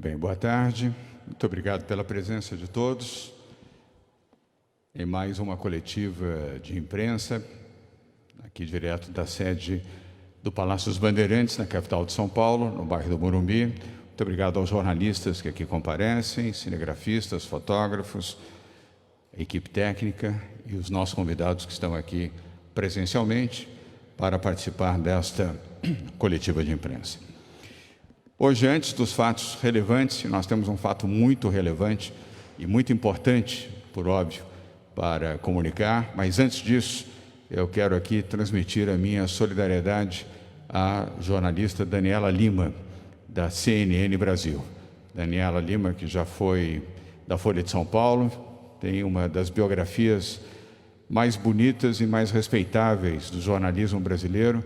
Muito bem, boa tarde. Muito obrigado pela presença de todos em mais uma coletiva de imprensa, aqui direto da sede do Palácio dos Bandeirantes, na capital de São Paulo, no bairro do Morumbi. Muito obrigado aos jornalistas que aqui comparecem, cinegrafistas, fotógrafos, equipe técnica e os nossos convidados que estão aqui presencialmente para participar desta coletiva de imprensa. Hoje, antes dos fatos relevantes, nós temos um fato muito relevante e muito importante, por óbvio, para comunicar, mas antes disso, eu quero aqui transmitir a minha solidariedade à jornalista Daniela Lima, da CNN Brasil. Daniela Lima, que já foi da Folha de São Paulo, tem uma das biografias mais bonitas e mais respeitáveis do jornalismo brasileiro,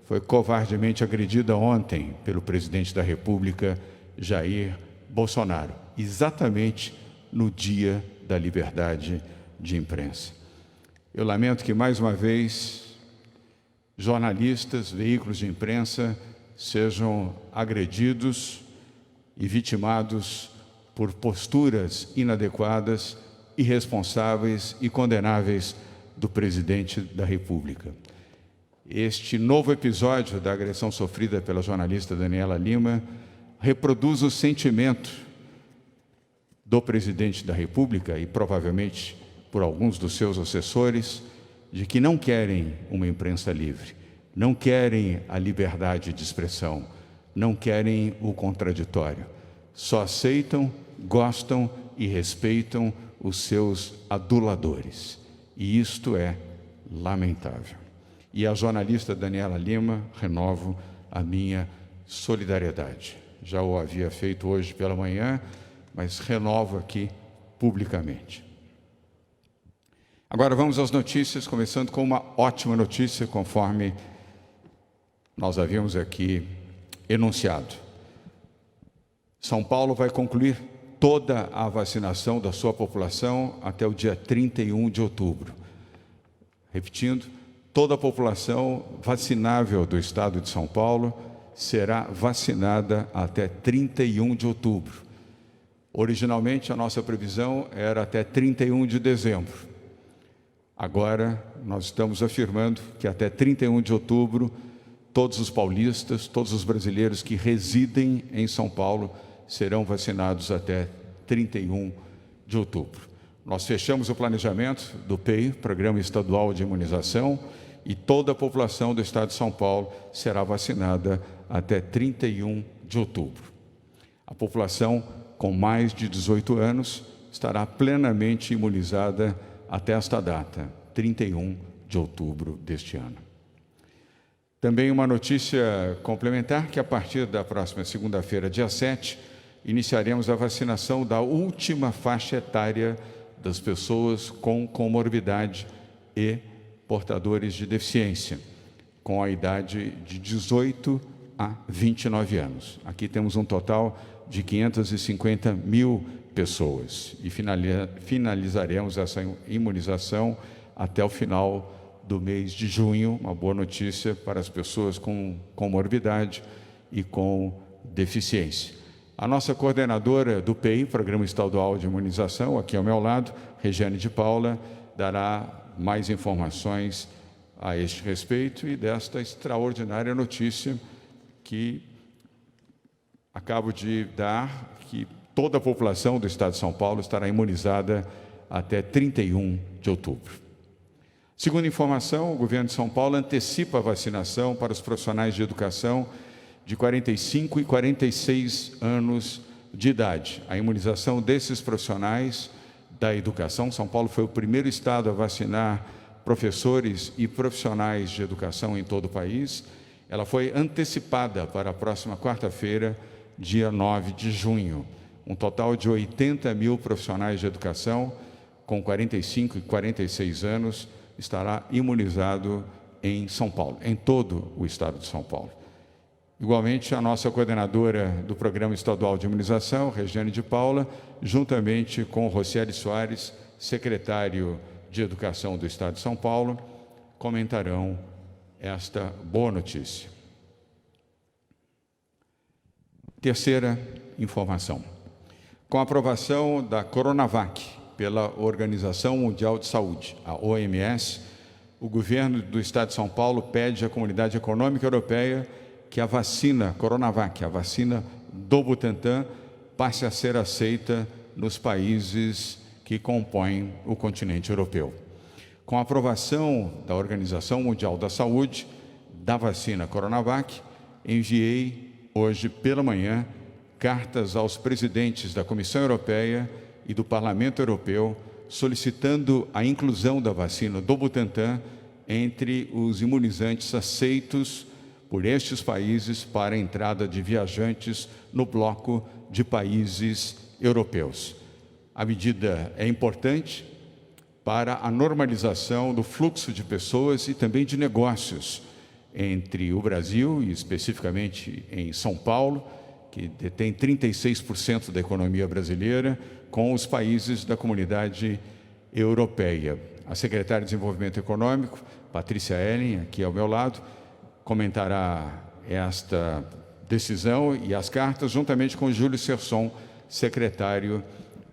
foi covardemente agredida ontem pelo presidente da República, Jair Bolsonaro, exatamente no dia da liberdade de imprensa. Eu lamento que, mais uma vez, jornalistas, veículos de imprensa sejam agredidos e vitimados por posturas inadequadas, irresponsáveis e condenáveis do presidente da República. Este novo episódio da agressão sofrida pela jornalista Daniela Lima reproduz o sentimento do presidente da República e provavelmente por alguns dos seus assessores de que não querem uma imprensa livre, não querem a liberdade de expressão, não querem o contraditório. Só aceitam, gostam e respeitam os seus aduladores. E isto é lamentável. E a jornalista Daniela Lima, renovo a minha solidariedade. Já o havia feito hoje pela manhã, mas renovo aqui publicamente. Agora vamos às notícias, começando com uma ótima notícia, conforme nós havíamos aqui enunciado. São Paulo vai concluir toda a vacinação da sua população até o dia 31 de outubro. Repetindo, toda a população vacinável do estado de São Paulo será vacinada até 31 de outubro. Originalmente, a nossa previsão era até 31 de dezembro. Agora, nós estamos afirmando que até 31 de outubro, todos os paulistas, todos os brasileiros que residem em São Paulo serão vacinados até 31 de outubro. Nós fechamos o planejamento do PEI, Programa Estadual de Imunização, e toda a população do estado de São Paulo será vacinada até 31 de outubro. A população com mais de 18 anos estará plenamente imunizada até esta data, 31 de outubro deste ano. Também uma notícia complementar, que a partir da próxima segunda-feira, dia 7, iniciaremos a vacinação da última faixa etária das pessoas com comorbidade e portadores de deficiência, com a idade de 18 a 29 anos. Aqui temos um total de 550 mil pessoas e finalizaremos essa imunização até o final do mês de junho. Uma boa notícia para as pessoas com comorbidade e com deficiência. A nossa coordenadora do PEI, Programa Estadual de Imunização, aqui ao meu lado, Regiane de Paula, dará mais informações a este respeito e desta extraordinária notícia que acabo de dar, que toda a população do estado de São Paulo estará imunizada até 31 de outubro. Segundo informação, o governo de São Paulo antecipa a vacinação para os profissionais de educação de 45 e 46 anos de idade. A imunização desses profissionais da educação, São Paulo foi o primeiro estado a vacinar professores e profissionais de educação em todo o país. Ela foi antecipada para a próxima quarta-feira, dia 9 de junho. Um total de 80 mil profissionais de educação com 45 e 46 anos estará imunizado em São Paulo, em todo o estado de São Paulo. Igualmente, a nossa coordenadora do Programa Estadual de Imunização, Regiane de Paula, juntamente com Rocieli Soares, secretário de Educação do Estado de São Paulo, comentarão esta boa notícia. Terceira informação. Com a aprovação da Coronavac pela Organização Mundial de Saúde, a OMS, o governo do Estado de São Paulo pede à Comunidade Econômica Europeia que a vacina Coronavac, a vacina do Butantan, passe a ser aceita nos países que compõem o continente europeu. Com a aprovação da Organização Mundial da Saúde, da vacina Coronavac, enviei hoje pela manhã cartas aos presidentes da Comissão Europeia e do Parlamento Europeu solicitando a inclusão da vacina do Butantan entre os imunizantes aceitos por estes países para a entrada de viajantes no bloco de países europeus. A medida é importante para a normalização do fluxo de pessoas e também de negócios entre o Brasil, e especificamente em São Paulo, que detém 36% da economia brasileira, com os países da comunidade europeia. A secretária de Desenvolvimento Econômico, Patrícia Ellen, aqui ao meu lado, comentará esta decisão e as cartas, juntamente com Júlio Serson, secretário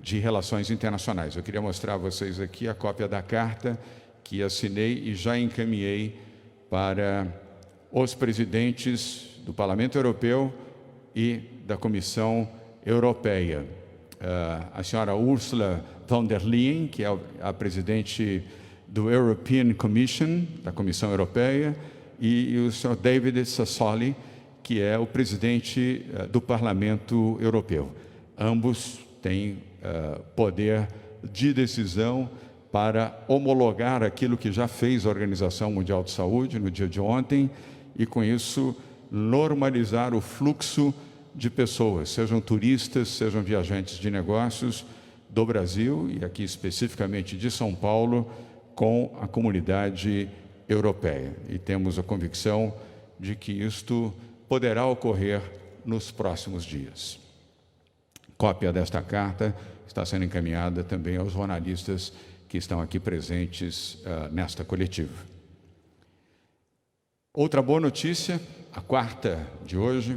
de Relações Internacionais. Eu queria mostrar a vocês aqui a cópia da carta que assinei e já encaminhei para os presidentes do Parlamento Europeu e da Comissão Europeia. A senhora Ursula von der Leyen, que é a presidente do European Commission, da Comissão Europeia, e o senhor David Sassoli, que é o presidente do Parlamento Europeu. Ambos têm poder de decisão para homologar aquilo que já fez a Organização Mundial de Saúde no dia de ontem e, com isso, normalizar o fluxo de pessoas, sejam turistas, sejam viajantes de negócios do Brasil e aqui especificamente de São Paulo, com a comunidade europeia. E temos a convicção de que isto poderá ocorrer nos próximos dias. Cópia desta carta está sendo encaminhada também aos jornalistas que estão aqui presentes nesta coletiva. Outra boa notícia, a quarta de hoje: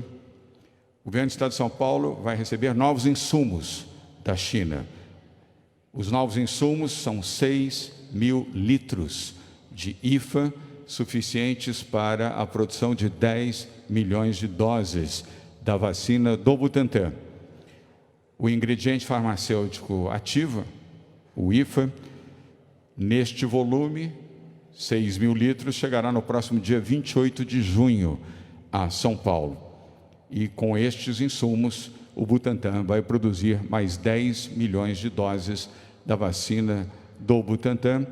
o governo do Estado de São Paulo vai receber novos insumos da China. Os novos insumos são 6.000 litros de IFA, suficientes para a produção de 10 milhões de doses da vacina do Butantan. O ingrediente farmacêutico ativo, o IFA, neste volume, 6.000 litros, chegará no próximo dia 28 de junho a São Paulo. E com estes insumos, o Butantan vai produzir mais 10 milhões de doses da vacina do Butantan,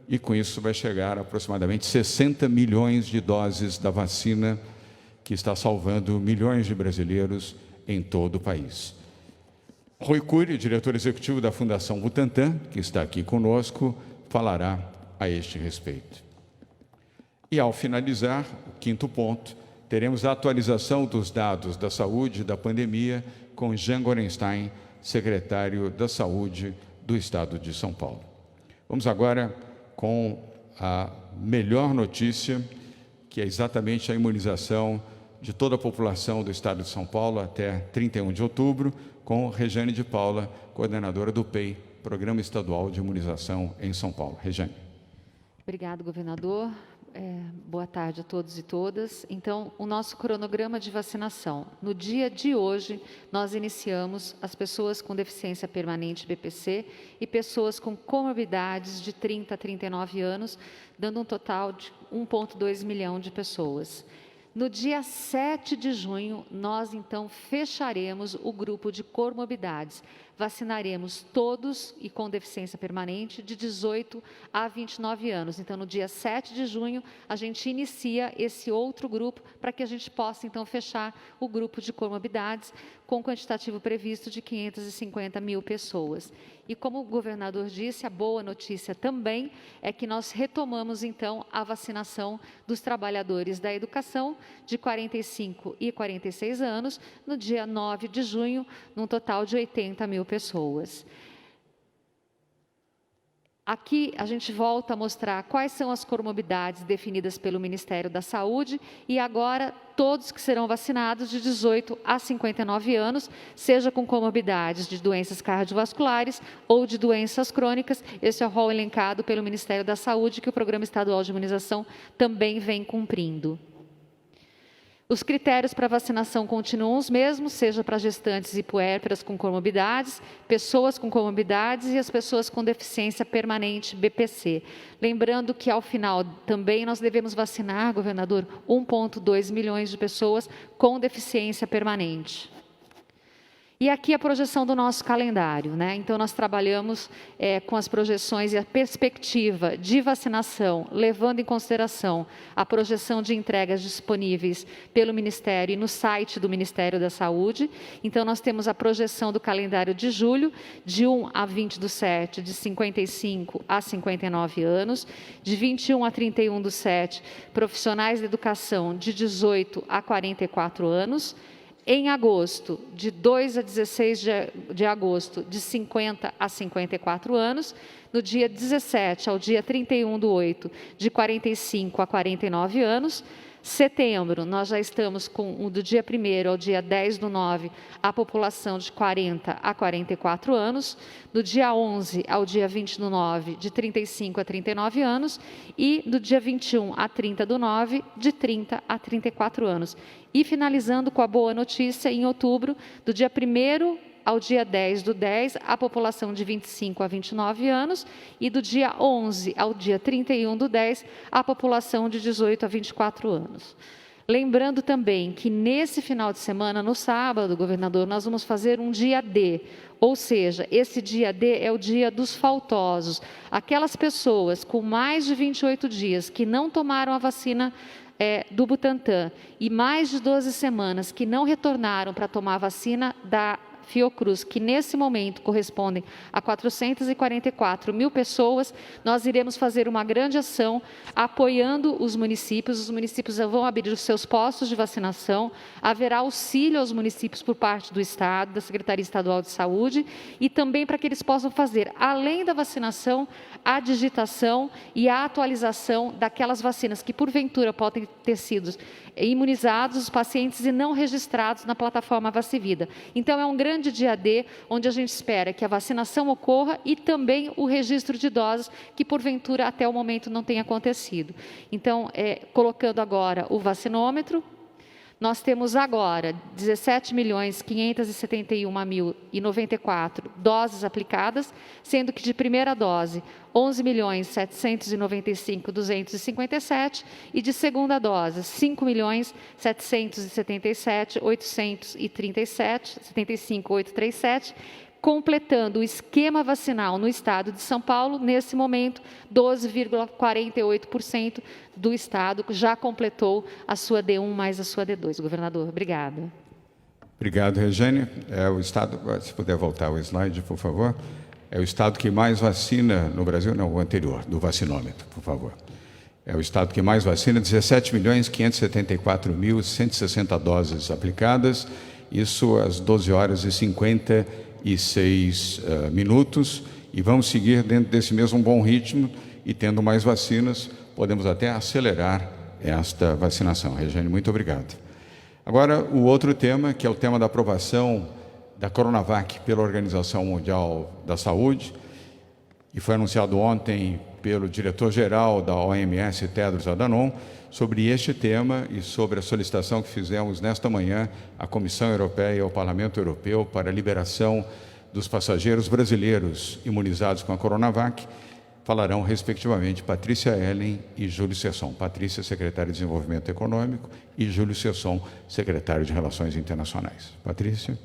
e com isso vai chegar a aproximadamente 60 milhões de doses da vacina que está salvando milhões de brasileiros em todo o país. Rui Cury, diretor executivo da Fundação Butantan, que está aqui conosco, falará a este respeito. E ao finalizar, o quinto ponto, teremos a atualização dos dados da saúde da pandemia com Jean Gorenstein, secretário da Saúde do Estado de São Paulo. Vamos agora com a melhor notícia, que é exatamente a imunização de toda a população do Estado de São Paulo até 31 de outubro, com Regiane de Paula, coordenadora do PEI, Programa Estadual de Imunização em São Paulo. Regiane. Obrigado, governador. Boa tarde a todos e todas. Então, o nosso cronograma de vacinação. No dia de hoje, nós iniciamos as pessoas com deficiência permanente BPC e pessoas com comorbidades de 30 a 39 anos, dando um total de 1,2 milhão de pessoas. No dia 7 de junho, nós então fecharemos o grupo de comorbidades. Vacinaremos todos e com deficiência permanente de 18 a 29 anos. Então, no dia 7 de junho, a gente inicia esse outro grupo para que a gente possa então fechar o grupo de comorbidades com o quantitativo previsto de 550 mil pessoas. E como o governador disse, a boa notícia também é que nós retomamos então a vacinação dos trabalhadores da educação de 45 e 46 anos no dia 9 de junho, num total de 80 mil pessoas. Aqui a gente volta a mostrar quais são as comorbidades definidas pelo Ministério da Saúde e agora todos que serão vacinados de 18 a 59 anos, seja com comorbidades de doenças cardiovasculares ou de doenças crônicas. Esse é o rol elencado pelo Ministério da Saúde que o Programa Estadual de Imunização também vem cumprindo. Os critérios para vacinação continuam os mesmos, seja para gestantes e puérperas com comorbidades, pessoas com comorbidades e as pessoas com deficiência permanente, BPC. Lembrando que, ao final, também nós devemos vacinar, governador, 1,2 milhões de pessoas com deficiência permanente. E aqui a projeção do nosso calendário, né? Então, nós trabalhamos com as projeções e a perspectiva de vacinação, levando em consideração a projeção de entregas disponíveis pelo Ministério e no site do Ministério da Saúde. Então, nós temos a projeção do calendário de julho, de 1 a 20/7, de 55 a 59 anos, de 21 a 31/7, profissionais de educação de 18 a 44 anos, em agosto, de 2 a 16 de agosto, de 50 a 54 anos, no dia 17 ao dia 31/8, de 45 a 49 anos. Setembro, nós já estamos com, do dia 1º ao dia 10/9, a população de 40 a 44 anos, do dia 11 ao dia 20/9, de 35 a 39 anos, e do dia 21 a 30/9, de 30 a 34 anos. E finalizando com a boa notícia, em outubro, do dia 1º ao dia 10/10, a população de 25 a 29 anos, e do dia 11 ao dia 31/10, a população de 18 a 24 anos. Lembrando também que nesse final de semana, no sábado, governador, nós vamos fazer um dia D, ou seja, esse dia D é o dia dos faltosos, aquelas pessoas com mais de 28 dias que não tomaram a vacina do Butantan e mais de 12 semanas que não retornaram para tomar a vacina da Fiocruz, que nesse momento correspondem a 444 mil pessoas, nós iremos fazer uma grande ação apoiando os municípios vão abrir os seus postos de vacinação, haverá auxílio aos municípios por parte do Estado, da Secretaria Estadual de Saúde, e também para que eles possam fazer, além da vacinação, a digitação e a atualização daquelas vacinas que porventura podem ter sido imunizados os pacientes e não registrados na plataforma Vacivida. Então, é um grande dia D, onde a gente espera que a vacinação ocorra e também o registro de doses, que porventura até o momento não tenha acontecido. Então, colocando agora o vacinômetro, nós temos agora 17.571.094 doses aplicadas, sendo que de primeira dose, 11.795.257 e de segunda dose, 5.777.837, completando o esquema vacinal no estado de São Paulo, nesse momento, 12,48% do estado já completou a sua D1 mais a sua D2. Governador, obrigada. Obrigado, Regiane. É o estado, se puder voltar o slide, por favor. É o estado que mais vacina no Brasil, não, o anterior, do vacinômetro, por favor. É o estado que mais vacina, 17.574.160 doses aplicadas, isso às 12 horas e 56 minutos, e vamos seguir dentro desse mesmo bom ritmo, e tendo mais vacinas, podemos até acelerar esta vacinação. Regiane, muito obrigado. Agora, o outro tema, que é o tema da aprovação da Coronavac pela Organização Mundial da Saúde, e foi anunciado ontem pelo diretor-geral da OMS, Tedros Adhanom, sobre este tema e sobre a solicitação que fizemos nesta manhã à Comissão Europeia e ao Parlamento Europeu para a liberação dos passageiros brasileiros imunizados com a Coronavac. Falarão, respectivamente, Patrícia Ellen e Júlio Sesson. Patrícia, secretária de Desenvolvimento Econômico, e Júlio Sesson, secretário de Relações Internacionais. Patrícia.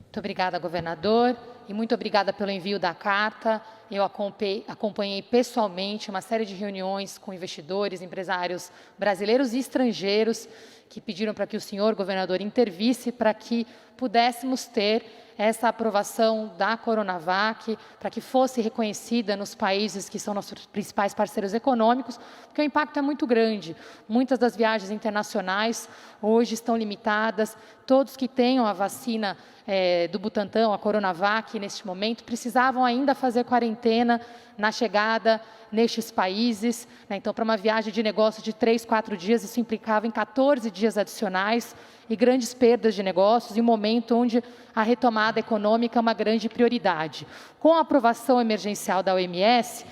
Muito obrigada, governador, e muito obrigada pelo envio da carta. Eu acompanhei pessoalmente uma série de reuniões com investidores, empresários brasileiros e estrangeiros que pediram para que o senhor, governador, intervisse para que pudéssemos ter essa aprovação da Coronavac, para que fosse reconhecida nos países que são nossos principais parceiros econômicos, porque o impacto é muito grande. Muitas das viagens internacionais hoje estão limitadas, todos que tenham a vacina do Butantan, a Coronavac, neste momento, precisavam ainda fazer quarentena na chegada nestes países, né? Então, para uma viagem de negócio de 3, 4 dias, isso implicava em 14 dias adicionais e grandes perdas de negócios, em um momento onde a retomada econômica é uma grande prioridade. Com a aprovação emergencial da OMS,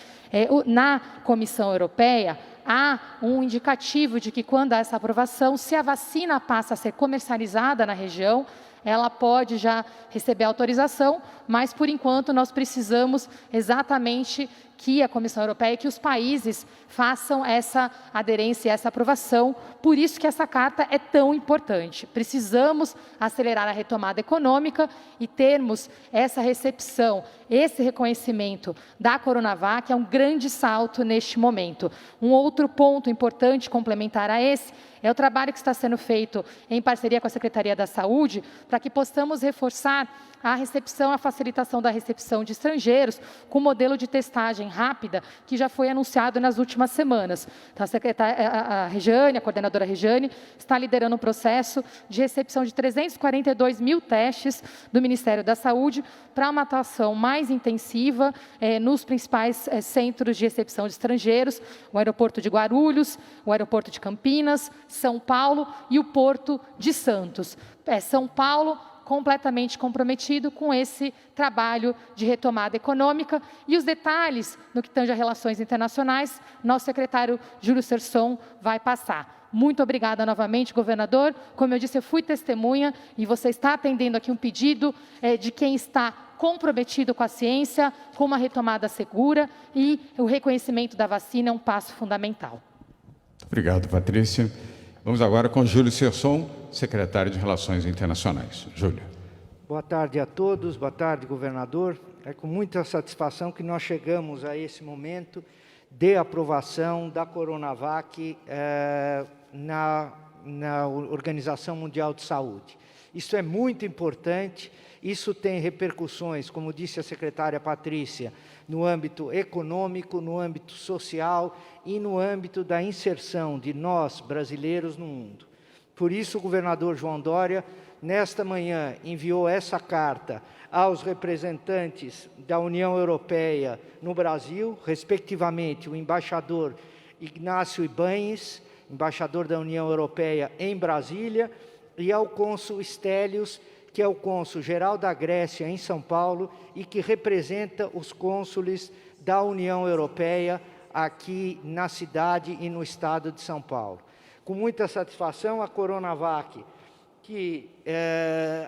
na Comissão Europeia, há um indicativo de que, quando há essa aprovação, se a vacina passa a ser comercializada na região, ela pode já receber autorização, mas, por enquanto, nós precisamos exatamente que a Comissão Europeia, que os países façam essa aderência e essa aprovação. Por isso que essa carta é tão importante. Precisamos acelerar a retomada econômica e termos essa recepção, esse reconhecimento da Coronavac é um grande salto neste momento. Um outro ponto importante, complementar a esse, é o trabalho que está sendo feito em parceria com a Secretaria da Saúde, para que possamos reforçar a recepção, a facilitação da recepção de estrangeiros, com o modelo de testagem rápida, que já foi anunciado nas últimas semanas. Então, a Rejane, a coordenadora Rejane, está liderando um processo de recepção de 342 mil testes do Ministério da Saúde, para uma atuação mais intensiva nos principais centros de recepção de estrangeiros, o aeroporto de Guarulhos, o aeroporto de Campinas, São Paulo e o Porto de Santos. São Paulo completamente comprometido com esse trabalho de retomada econômica, e os detalhes no que tange a relações internacionais, nosso secretário Júlio Serson vai passar. Muito obrigada novamente, governador. Como eu disse, eu fui testemunha e você está atendendo aqui um pedido de quem está comprometido com a ciência, com uma retomada segura, e o reconhecimento da vacina é um passo fundamental. Obrigado, Patrícia. Vamos agora com Júlio Serson, secretário de Relações Internacionais. Júlio. Boa tarde a todos, boa tarde, governador. É com muita satisfação que nós chegamos a esse momento de aprovação da Coronavac na Organização Mundial de Saúde. Isso é muito importante, isso tem repercussões, como disse a secretária Patrícia, no âmbito econômico, no âmbito social e no âmbito da inserção de nós, brasileiros, no mundo. Por isso, o governador João Dória, nesta manhã, enviou essa carta aos representantes da União Europeia no Brasil, respectivamente o embaixador Ignácio Ibáñez, embaixador da União Europeia em Brasília, e ao cônsul Stelios, que é o cônsul-geral da Grécia em São Paulo e que representa os cônsules da União Europeia aqui na cidade e no estado de São Paulo. Com muita satisfação, a Coronavac, que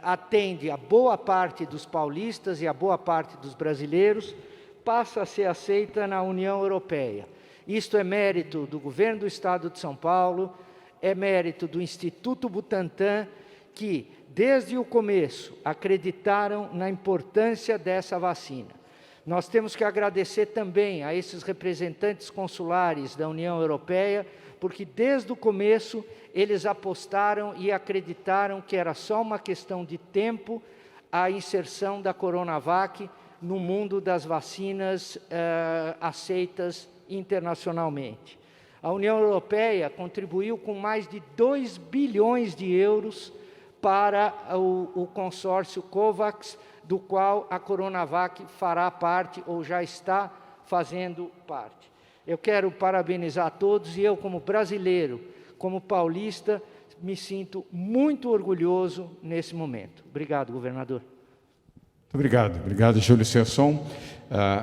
atende a boa parte dos paulistas e a boa parte dos brasileiros, passa a ser aceita na União Europeia. Isto é mérito do governo do estado de São Paulo, é mérito do Instituto Butantan, que, desde o começo, acreditaram na importância dessa vacina. Nós temos que agradecer também a esses representantes consulares da União Europeia, porque desde o começo eles apostaram e acreditaram que era só uma questão de tempo a inserção da Coronavac no mundo das vacinas aceitas internacionalmente. A União Europeia contribuiu com mais de 2 bilhões de euros para o consórcio COVAX, do qual a Coronavac fará parte ou já está fazendo parte. Eu quero parabenizar a todos e eu, como brasileiro, como paulista, me sinto muito orgulhoso nesse momento. Obrigado, governador. Obrigado. Obrigado, Júlio Serson.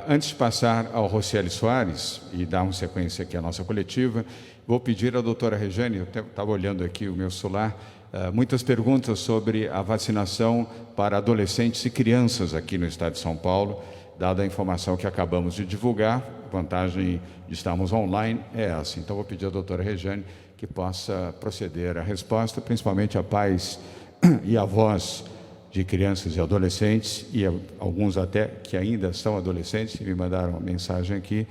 Antes de passar ao Rocieli Soares e dar uma sequência aqui à nossa coletiva, vou pedir à doutora Rejane, eu estava olhando aqui o meu celular, muitas perguntas sobre a vacinação para adolescentes e crianças aqui no estado de São Paulo, dada a informação que acabamos de divulgar. A vantagem de estarmos online é essa. Então, vou pedir à doutora Rejane que possa proceder à resposta, principalmente a pais e avós de crianças e adolescentes, e alguns até que ainda são adolescentes, que me mandaram uma mensagem aqui,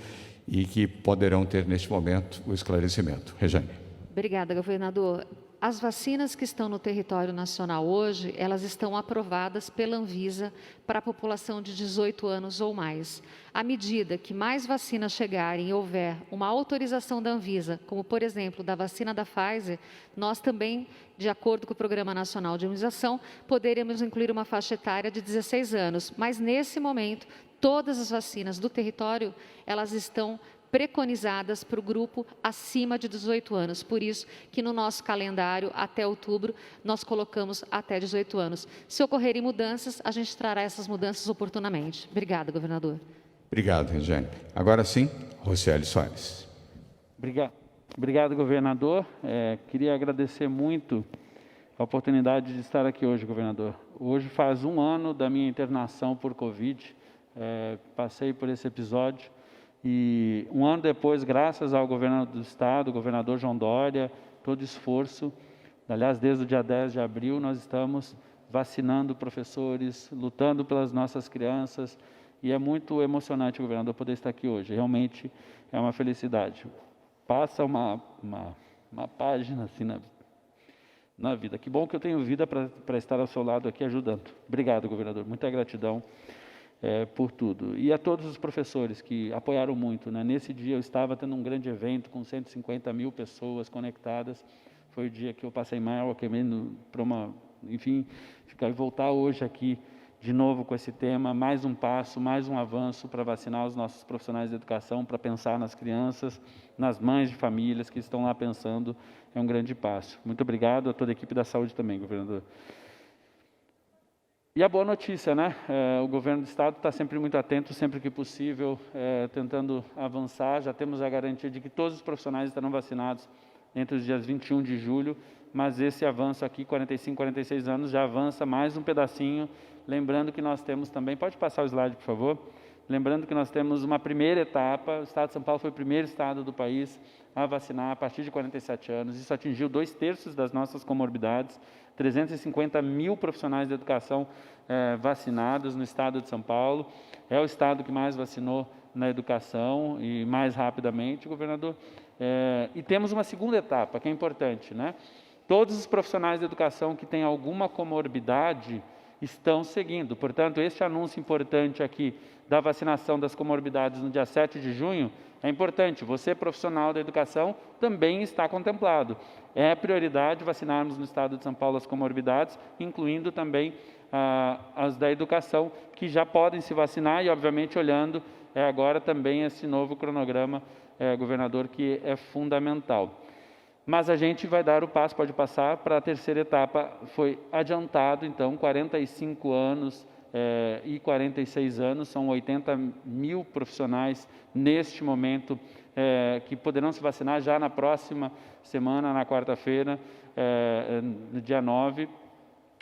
e que poderão ter, neste momento, o esclarecimento. Rejane. Obrigada, governador. As vacinas que estão no território nacional hoje, elas estão aprovadas pela Anvisa para a população de 18 anos ou mais. À medida que mais vacinas chegarem e houver uma autorização da Anvisa, como por exemplo da vacina da Pfizer, nós também, de acordo com o Programa Nacional de Imunização, poderemos incluir uma faixa etária de 16 anos. Mas nesse momento, todas as vacinas do território, elas estão preconizadas para o grupo acima de 18 anos. Por isso que no nosso calendário, até outubro, nós colocamos até 18 anos. Se ocorrerem mudanças, a gente trará essas mudanças oportunamente. Obrigada, governador. Obrigado, Regiane. Agora sim, Rocieli Soares. Obrigado, governador. Queria agradecer muito a oportunidade de estar aqui hoje, governador. Hoje faz 1 ano da minha internação por Covid. Passei por esse episódio. E 1 ano depois, graças ao governo do Estado, o governador João Dória, todo esforço, aliás, desde o dia 10 de abril, nós estamos vacinando professores, lutando pelas nossas crianças, e é muito emocionante, governador, poder estar aqui hoje. Realmente é uma felicidade. Passa uma página assim na vida. Que bom que eu tenho vida para estar ao seu lado aqui ajudando. Obrigado, governador. Muita gratidão por tudo. E a todos os professores que apoiaram muito, né? Nesse dia eu estava tendo um grande evento com 150 mil pessoas conectadas. Foi o dia que eu passei mal, acabei enfim, voltar hoje aqui de novo com esse tema, mais um passo, mais um avanço para vacinar os nossos profissionais de educação, para pensar nas crianças, nas mães de famílias que estão lá pensando, é um grande passo. Muito obrigado a toda a equipe da saúde também, governador. E a boa notícia, né? O governo do Estado está sempre muito atento, sempre que possível, tentando avançar. Já temos a garantia de que todos os profissionais estarão vacinados entre os dias 21 de julho, mas esse avanço aqui, 45, 46 anos, já avança mais um pedacinho. Lembrando que nós temos também, pode passar o slide, por favor? Lembrando que nós temos uma primeira etapa, o Estado de São Paulo foi o primeiro estado do país a vacinar a partir de 47 anos. Isso atingiu 2/3 das nossas comorbidades, 350 mil profissionais de educação vacinados no estado de São Paulo. É o estado que mais vacinou na educação e mais rapidamente, governador. E temos uma segunda etapa, que é importante, né? Todos os profissionais de educação que têm alguma comorbidade estão seguindo. Portanto, este anúncio importante aqui da vacinação das comorbidades no dia 7 de junho é importante. Você, profissional da educação, também está contemplado. É prioridade vacinarmos no estado de São Paulo as comorbidades, incluindo também as da educação, que já podem se vacinar e, obviamente, olhando agora também esse novo cronograma, governador, que é fundamental. Mas a gente vai dar o passo, pode passar, para a terceira etapa. Foi adiantado, então, 45 anos e 46 anos, são 80 mil profissionais neste momento que poderão se vacinar já na próxima semana, na quarta-feira, no dia 9.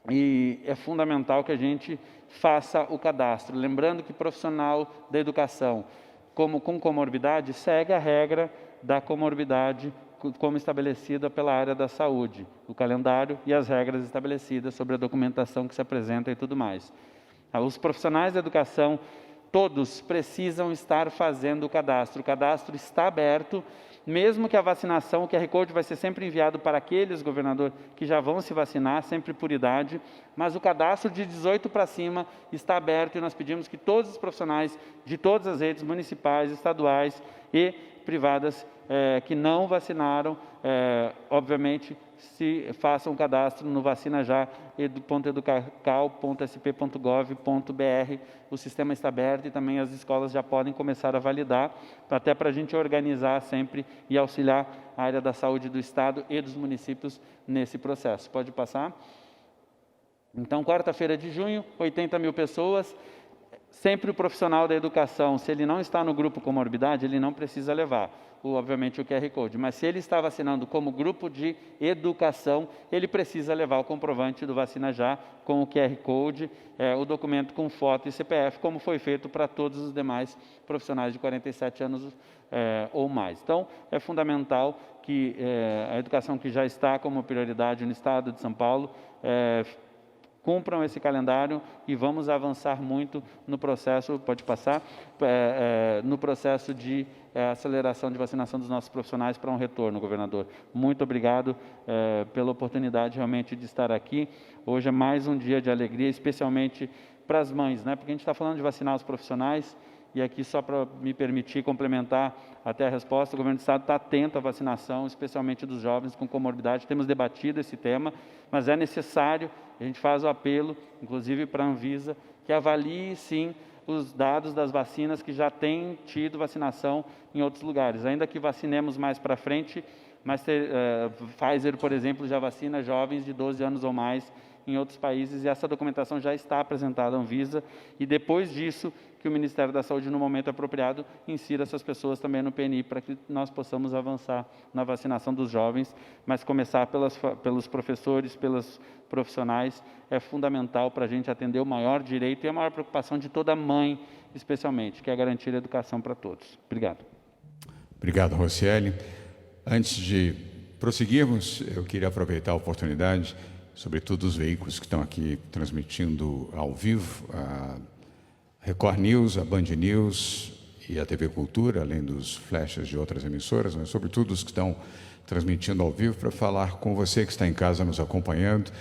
E é fundamental que a gente faça o cadastro. Lembrando que profissional da educação, com comorbidade, segue a regra da comorbidade como estabelecida pela área da saúde, o calendário e as regras estabelecidas sobre a documentação que se apresenta e tudo mais. Os profissionais da educação, todos precisam estar fazendo o cadastro. O cadastro está aberto, mesmo que a vacinação, o QR Code vai ser sempre enviado para aqueles, governador, que já vão se vacinar, sempre por idade, mas o cadastro de 18 para cima está aberto e nós pedimos que todos os profissionais de todas as redes municipais, estaduais e privadas que não vacinaram, obviamente, se façam cadastro no vacinajá.educal.sp.gov.br. O sistema está aberto e também as escolas já podem começar a validar, até para a gente organizar sempre e auxiliar a área da saúde do Estado e dos municípios nesse processo. Pode passar? Então, quarta-feira de junho, 80 mil pessoas. Sempre o profissional da educação, se ele não está no grupo comorbidade, ele não precisa levar, obviamente, o QR Code. Mas se ele está vacinando como grupo de educação, ele precisa levar o comprovante do Vacina Já com o QR Code, o documento com foto e CPF, como foi feito para todos os demais profissionais de 47 anos ou mais. Então, é fundamental que a educação que já está como prioridade no Estado de São Paulo cumpram esse calendário e vamos avançar muito no processo, pode passar, no processo de aceleração de vacinação dos nossos profissionais para um retorno, governador. Muito obrigado pela oportunidade realmente de estar aqui. Hoje é mais um dia de alegria, especialmente para as mães, né? Porque a gente está falando de vacinar os profissionais, e aqui só para me permitir complementar até a resposta, o governo do estado está atento à vacinação, especialmente dos jovens com comorbidade. Temos debatido esse tema, mas é necessário, a gente faz o apelo, inclusive para a Anvisa, que avalie sim os dados das vacinas que já têm tido vacinação em outros lugares. Ainda que vacinemos mais para frente, mas Pfizer, por exemplo, já vacina jovens de 12 anos ou mais em outros países, e essa documentação já está apresentada à Anvisa, e depois disso, que o Ministério da Saúde, no momento apropriado, insira essas pessoas também no PNI, para que nós possamos avançar na vacinação dos jovens, mas começar pelos professores, pelos profissionais, é fundamental para a gente atender o maior direito e a maior preocupação de toda mãe, especialmente, que é garantir a educação para todos. Obrigado. Obrigado, Rocieli. Antes de prosseguirmos, eu queria aproveitar a oportunidade, sobretudo os veículos que estão aqui transmitindo ao vivo, a Record News, a Band News e a TV Cultura, além dos flashes de outras emissoras, mas sobretudo os que estão transmitindo ao vivo, para falar com você que está em casa nos acompanhando,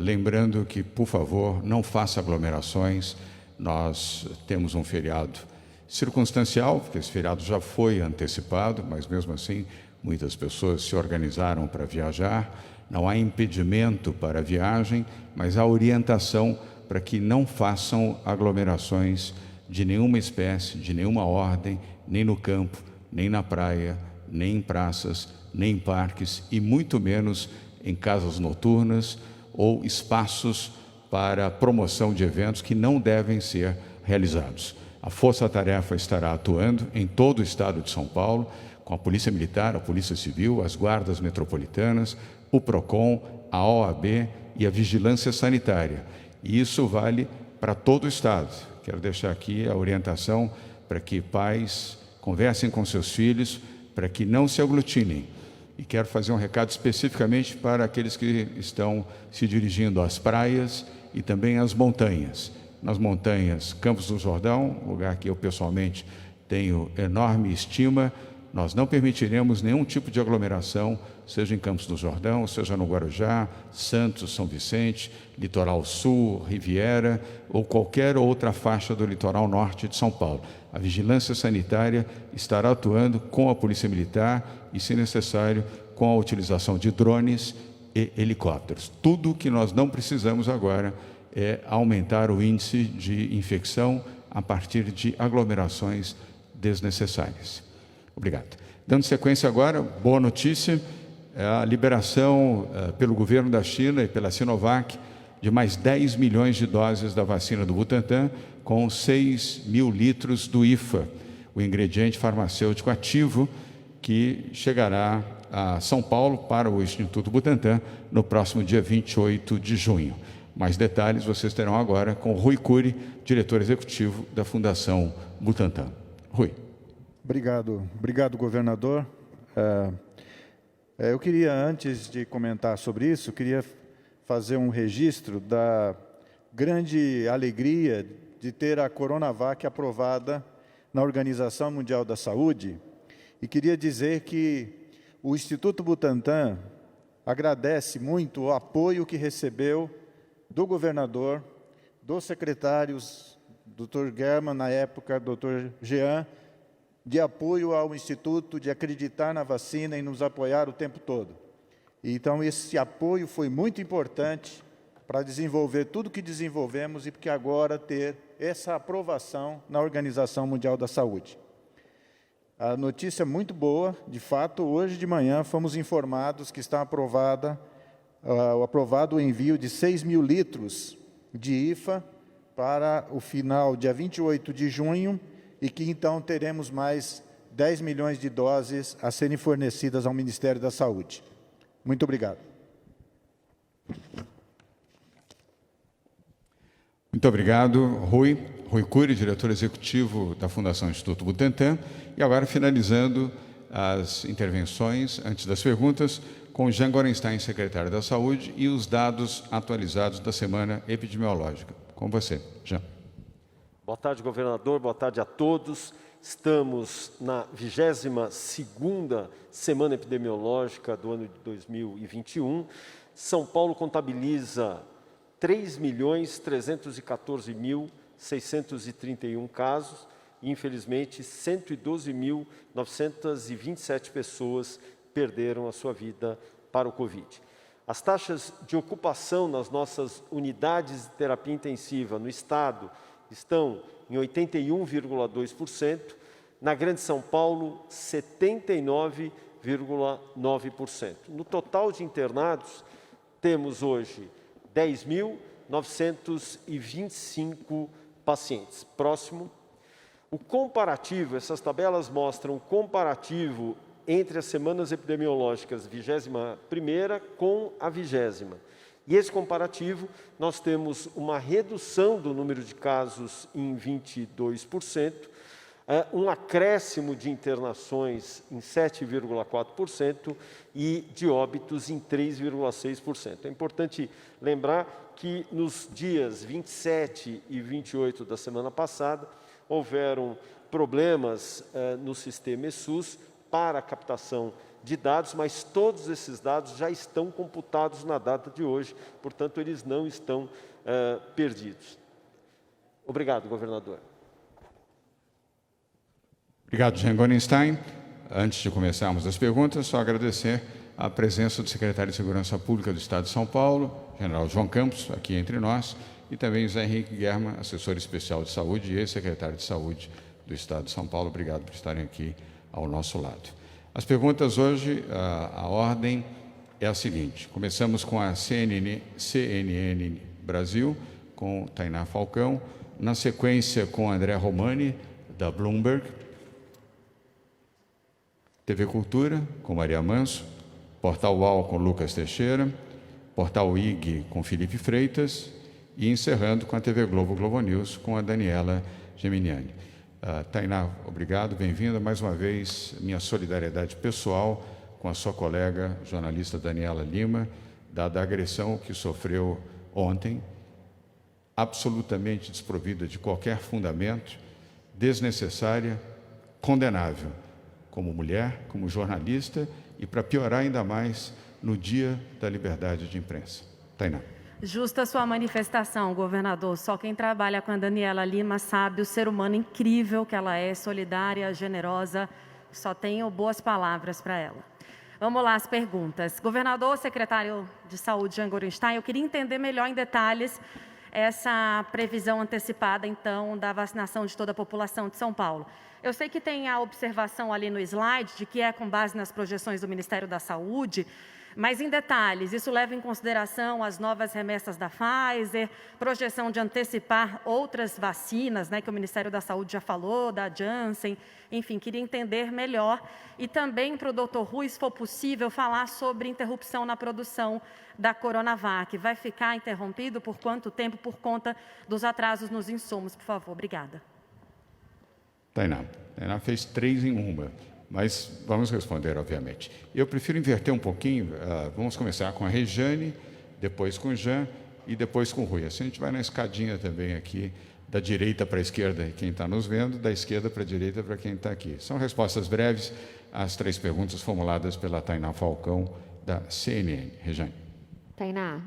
lembrando que, por favor, não faça aglomerações. Nós temos um feriado circunstancial, porque esse feriado já foi antecipado, mas mesmo assim muitas pessoas se organizaram para viajar. Não há impedimento para a viagem, mas há orientação para que não façam aglomerações de nenhuma espécie, de nenhuma ordem, nem no campo, nem na praia, nem em praças, nem em parques, e muito menos em casas noturnas ou espaços para promoção de eventos que não devem ser realizados. A Força Tarefa estará atuando em todo o estado de São Paulo, com a Polícia Militar, a Polícia Civil, as guardas metropolitanas, o PROCON, a OAB e a Vigilância Sanitária. E isso vale para todo o estado. Quero deixar aqui a orientação para que pais conversem com seus filhos, para que não se aglutinem. E quero fazer um recado especificamente para aqueles que estão se dirigindo às praias e também às montanhas. Nas montanhas, Campos do Jordão, lugar que eu pessoalmente tenho enorme estima, nós não permitiremos nenhum tipo de aglomeração, seja em Campos do Jordão, seja no Guarujá, Santos, São Vicente, Litoral Sul, Riviera ou qualquer outra faixa do litoral norte de São Paulo. A Vigilância Sanitária estará atuando com a Polícia Militar e, se necessário, com a utilização de drones e helicópteros. Tudo o que nós não precisamos agora é aumentar o índice de infecção a partir de aglomerações desnecessárias. Obrigado. Dando sequência agora, boa notícia, a liberação pelo governo da China e pela Sinovac de mais 10 milhões de doses da vacina do Butantan, com 6 mil litros do IFA, o ingrediente farmacêutico ativo, que chegará a São Paulo para o Instituto Butantan no próximo dia 28 de junho. Mais detalhes vocês terão agora com Rui Cury, diretor executivo da Fundação Butantan. Rui. Obrigado, governador. Eu queria, antes de comentar sobre isso, queria fazer um registro da grande alegria de ter a Coronavac aprovada na Organização Mundial da Saúde, e queria dizer que o Instituto Butantan agradece muito o apoio que recebeu do governador, dos secretários, Dr. German, na época, Dr. Jean, de apoio ao Instituto, de acreditar na vacina e nos apoiar o tempo todo. Então, esse apoio foi muito importante para desenvolver tudo que desenvolvemos e porque agora ter essa aprovação na Organização Mundial da Saúde. A notícia é muito boa, de fato, hoje de manhã fomos informados que está aprovado o envio de 6 mil litros de IFA para o final, dia 28 de junho, e que então teremos mais 10 milhões de doses a serem fornecidas ao Ministério da Saúde. Muito obrigado. Muito obrigado, Rui. Rui Cury, diretor executivo da Fundação Instituto Butantan. E agora, finalizando as intervenções, antes das perguntas, com Jean Gorenstein, secretário da Saúde, e os dados atualizados da semana epidemiológica. Com você, Jean. Boa tarde, governador. Boa tarde a todos. Estamos na 22ª semana epidemiológica do ano de 2021. São Paulo contabiliza 3.314.631 casos e, infelizmente, 112.927 pessoas perderam a sua vida para o Covid. As taxas de ocupação nas nossas unidades de terapia intensiva no Estado estão em 81,2%, na Grande São Paulo, 79,9%. No total de internados, temos hoje 10.925 pacientes. Próximo. O comparativo, essas tabelas mostram o comparativo entre as semanas epidemiológicas 21ª com a 20ª. E esse comparativo, nós temos uma redução do número de casos em 22%, um acréscimo de internações em 7,4% e de óbitos em 3,6%. É importante lembrar que nos dias 27 e 28 da semana passada, houveram problemas no sistema ESUS para a captação de dados, mas todos esses dados já estão computados na data de hoje, portanto, eles não estão perdidos. Obrigado, governador. Obrigado, Jean Gorenstein. Antes de começarmos as perguntas, só agradecer a presença do secretário de Segurança Pública do Estado de São Paulo, general João Campos, aqui entre nós, e também José Henrique Guerra, assessor especial de saúde e ex-secretário de Saúde do Estado de São Paulo. Obrigado por estarem aqui ao nosso lado. As perguntas hoje, a ordem é a seguinte. Começamos com a CNN Brasil, com Tainá Falcão. Na sequência, com André Romani, da Bloomberg. TV Cultura, com Maria Manso. Portal UOL, com Lucas Teixeira. Portal IG, com Felipe Freitas. E encerrando com a TV Globo, Globo News, com a Daniela Geminiani. Tainá, obrigado, bem-vinda. Mais uma vez, minha solidariedade pessoal com a sua colega jornalista Daniela Lima, dada a agressão que sofreu ontem, absolutamente desprovida de qualquer fundamento, desnecessária, condenável, como mulher, como jornalista e, para piorar ainda mais, no Dia da Liberdade de Imprensa. Tainá. Justa sua manifestação, governador. Só quem trabalha com a Daniela Lima sabe o ser humano incrível que ela é, solidária, generosa. Só tenho boas palavras para ela. Vamos lá, as perguntas. Governador, secretário de Saúde, Jean Gorenstein, eu queria entender melhor em detalhes essa previsão antecipada, então, da vacinação de toda a população de São Paulo. Eu sei que tem a observação ali no slide de que é com base nas projeções do Ministério da Saúde, mas, em detalhes, isso leva em consideração as novas remessas da Pfizer, projeção de antecipar outras vacinas, né, que o Ministério da Saúde já falou, da Janssen, enfim, queria entender melhor. E também para o doutor Rui, se for possível, falar sobre interrupção na produção da Coronavac. Vai ficar interrompido por quanto tempo por conta dos atrasos nos insumos, por favor? Obrigada. Tainá fez 3 em 1. Mas vamos responder, obviamente. Eu prefiro inverter um pouquinho. Vamos começar com a Rejane, depois com o Jean e depois com o Rui. Assim a gente vai na escadinha também aqui, da direita para a esquerda, quem está nos vendo, da esquerda para a direita para quem está aqui. São respostas breves às 3 perguntas formuladas pela Tainá Falcão, da CNN. Rejane. Tainá,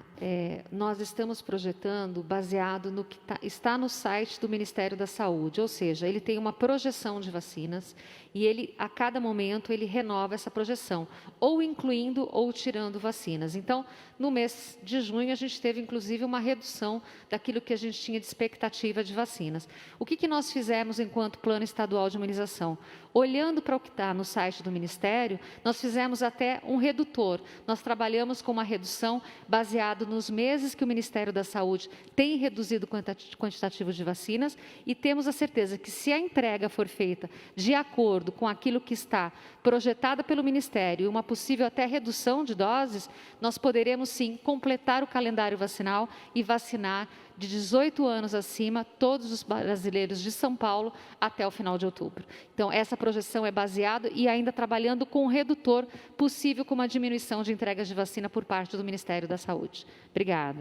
nós estamos projetando baseado no que está no site do Ministério da Saúde, ou seja, ele tem uma projeção de vacinas e ele, a cada momento, ele renova essa projeção, ou incluindo ou tirando vacinas. Então, no mês de junho, a gente teve, inclusive, uma redução daquilo que a gente tinha de expectativa de vacinas. O que nós fizemos enquanto Plano Estadual de Imunização? Olhando para o que está no site do Ministério, nós fizemos até um redutor. Nós trabalhamos com uma redução baseado nos meses que o Ministério da Saúde tem reduzido o quantitativo de vacinas e temos a certeza que, se a entrega for feita de acordo com aquilo que está projetada pelo Ministério e uma possível até redução de doses, nós poderemos sim completar o calendário vacinal e vacinar de 18 anos acima todos os brasileiros de São Paulo até o final de outubro. Então, essa projeção é baseada e ainda trabalhando com um redutor possível com uma diminuição de entregas de vacina por parte do Ministério da Saúde. Obrigada.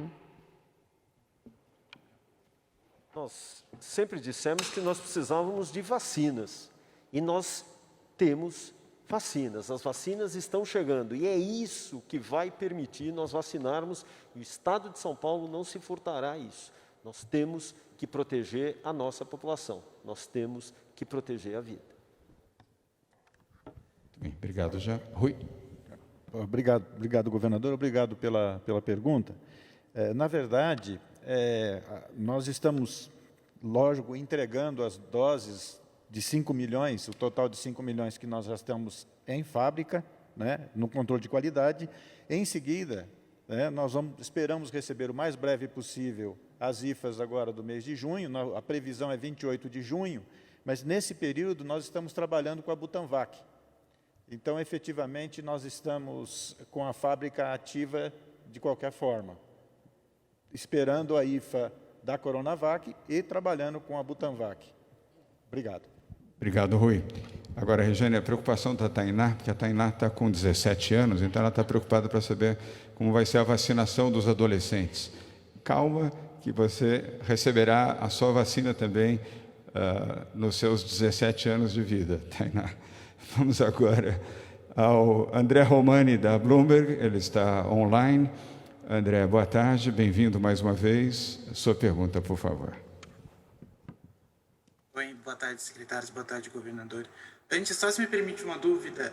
Nós sempre dissemos que nós precisávamos de vacinas e nós temos vacinas. As vacinas estão chegando e é isso que vai permitir nós vacinarmos e o Estado de São Paulo não se furtará a isso. Nós temos que proteger a nossa população, nós temos que proteger a vida. Bem, obrigado, já. Rui. Obrigado, governador. Obrigado pela pergunta. Na verdade, nós estamos, lógico, entregando as doses de 5 milhões, o total de 5 milhões que nós já estamos em fábrica, né, no controle de qualidade. Em seguida, nós esperamos receber o mais breve possível as IFAs agora do mês de junho, a previsão é 28 de junho, mas nesse período nós estamos trabalhando com a Butanvac. Então, efetivamente, nós estamos com a fábrica ativa de qualquer forma, esperando a IFA da Coronavac e trabalhando com a Butanvac. Obrigado. Obrigado, Rui. Agora, Regiane, a preocupação da Tainá, porque a Tainá está com 17 anos, então ela está preocupada para saber como vai ser a vacinação dos adolescentes. Calma, que você receberá a sua vacina também nos seus 17 anos de vida, Tainá. Vamos agora ao André Romani, da Bloomberg, ele está online. André, boa tarde, bem-vindo mais uma vez. Sua pergunta, por favor. Oi, boa tarde, secretários, boa tarde, governador. Antes, só se me permite uma dúvida,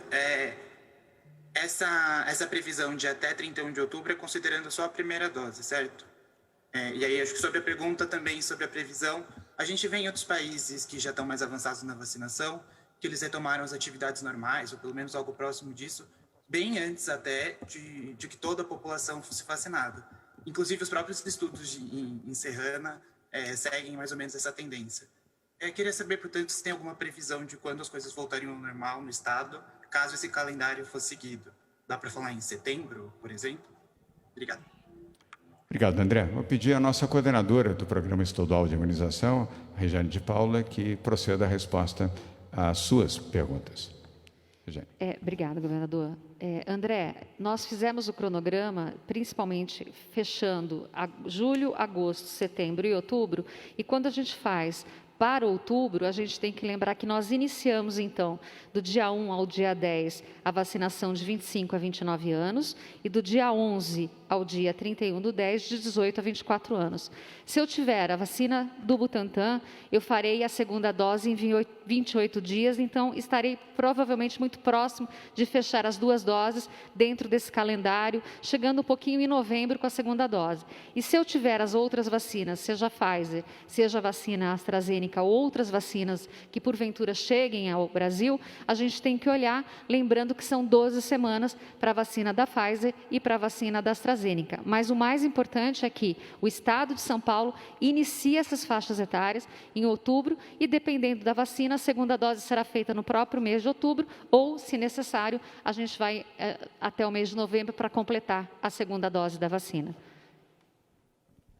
essa previsão de até 31 de outubro é considerando só a primeira dose, certo? E aí, acho que sobre a pergunta também, sobre a previsão, a gente vê em outros países que já estão mais avançados na vacinação, que eles retomaram as atividades normais, ou pelo menos algo próximo disso, bem antes até de que toda a população fosse vacinada. Inclusive, os próprios estudos em Serrana seguem mais ou menos essa tendência. Queria saber, portanto, se tem alguma previsão de quando as coisas voltariam ao normal no Estado, caso esse calendário fosse seguido. Dá para falar em setembro, por exemplo? Obrigado. Obrigado, André. Vou pedir à nossa coordenadora do Programa Estadual de Imunização, Regiane de Paula, que proceda à resposta às suas perguntas. Obrigada, governador. André, nós fizemos o cronograma, principalmente fechando julho, agosto, setembro e outubro, e quando a gente faz para outubro, a gente tem que lembrar que nós iniciamos, então, do dia 1 ao dia 10, a vacinação de 25 a 29 anos e do dia 11 ao dia 31/10, de 18 a 24 anos. Se eu tiver a vacina do Butantan, eu farei a segunda dose em 28 dias, então estarei provavelmente muito próximo de fechar as 2 doses dentro desse calendário, chegando um pouquinho em novembro com a segunda dose. E se eu tiver as outras vacinas, seja a Pfizer, seja a vacina AstraZeneca ou outras vacinas que porventura cheguem ao Brasil, a gente tem que olhar, lembrando que são 12 semanas para a vacina da Pfizer e para a vacina da AstraZeneca. Mas o mais importante é que o Estado de São Paulo inicia essas faixas etárias em outubro e, dependendo da vacina, a segunda dose será feita no próprio mês de outubro ou, se necessário, a gente vai até o mês de novembro para completar a segunda dose da vacina.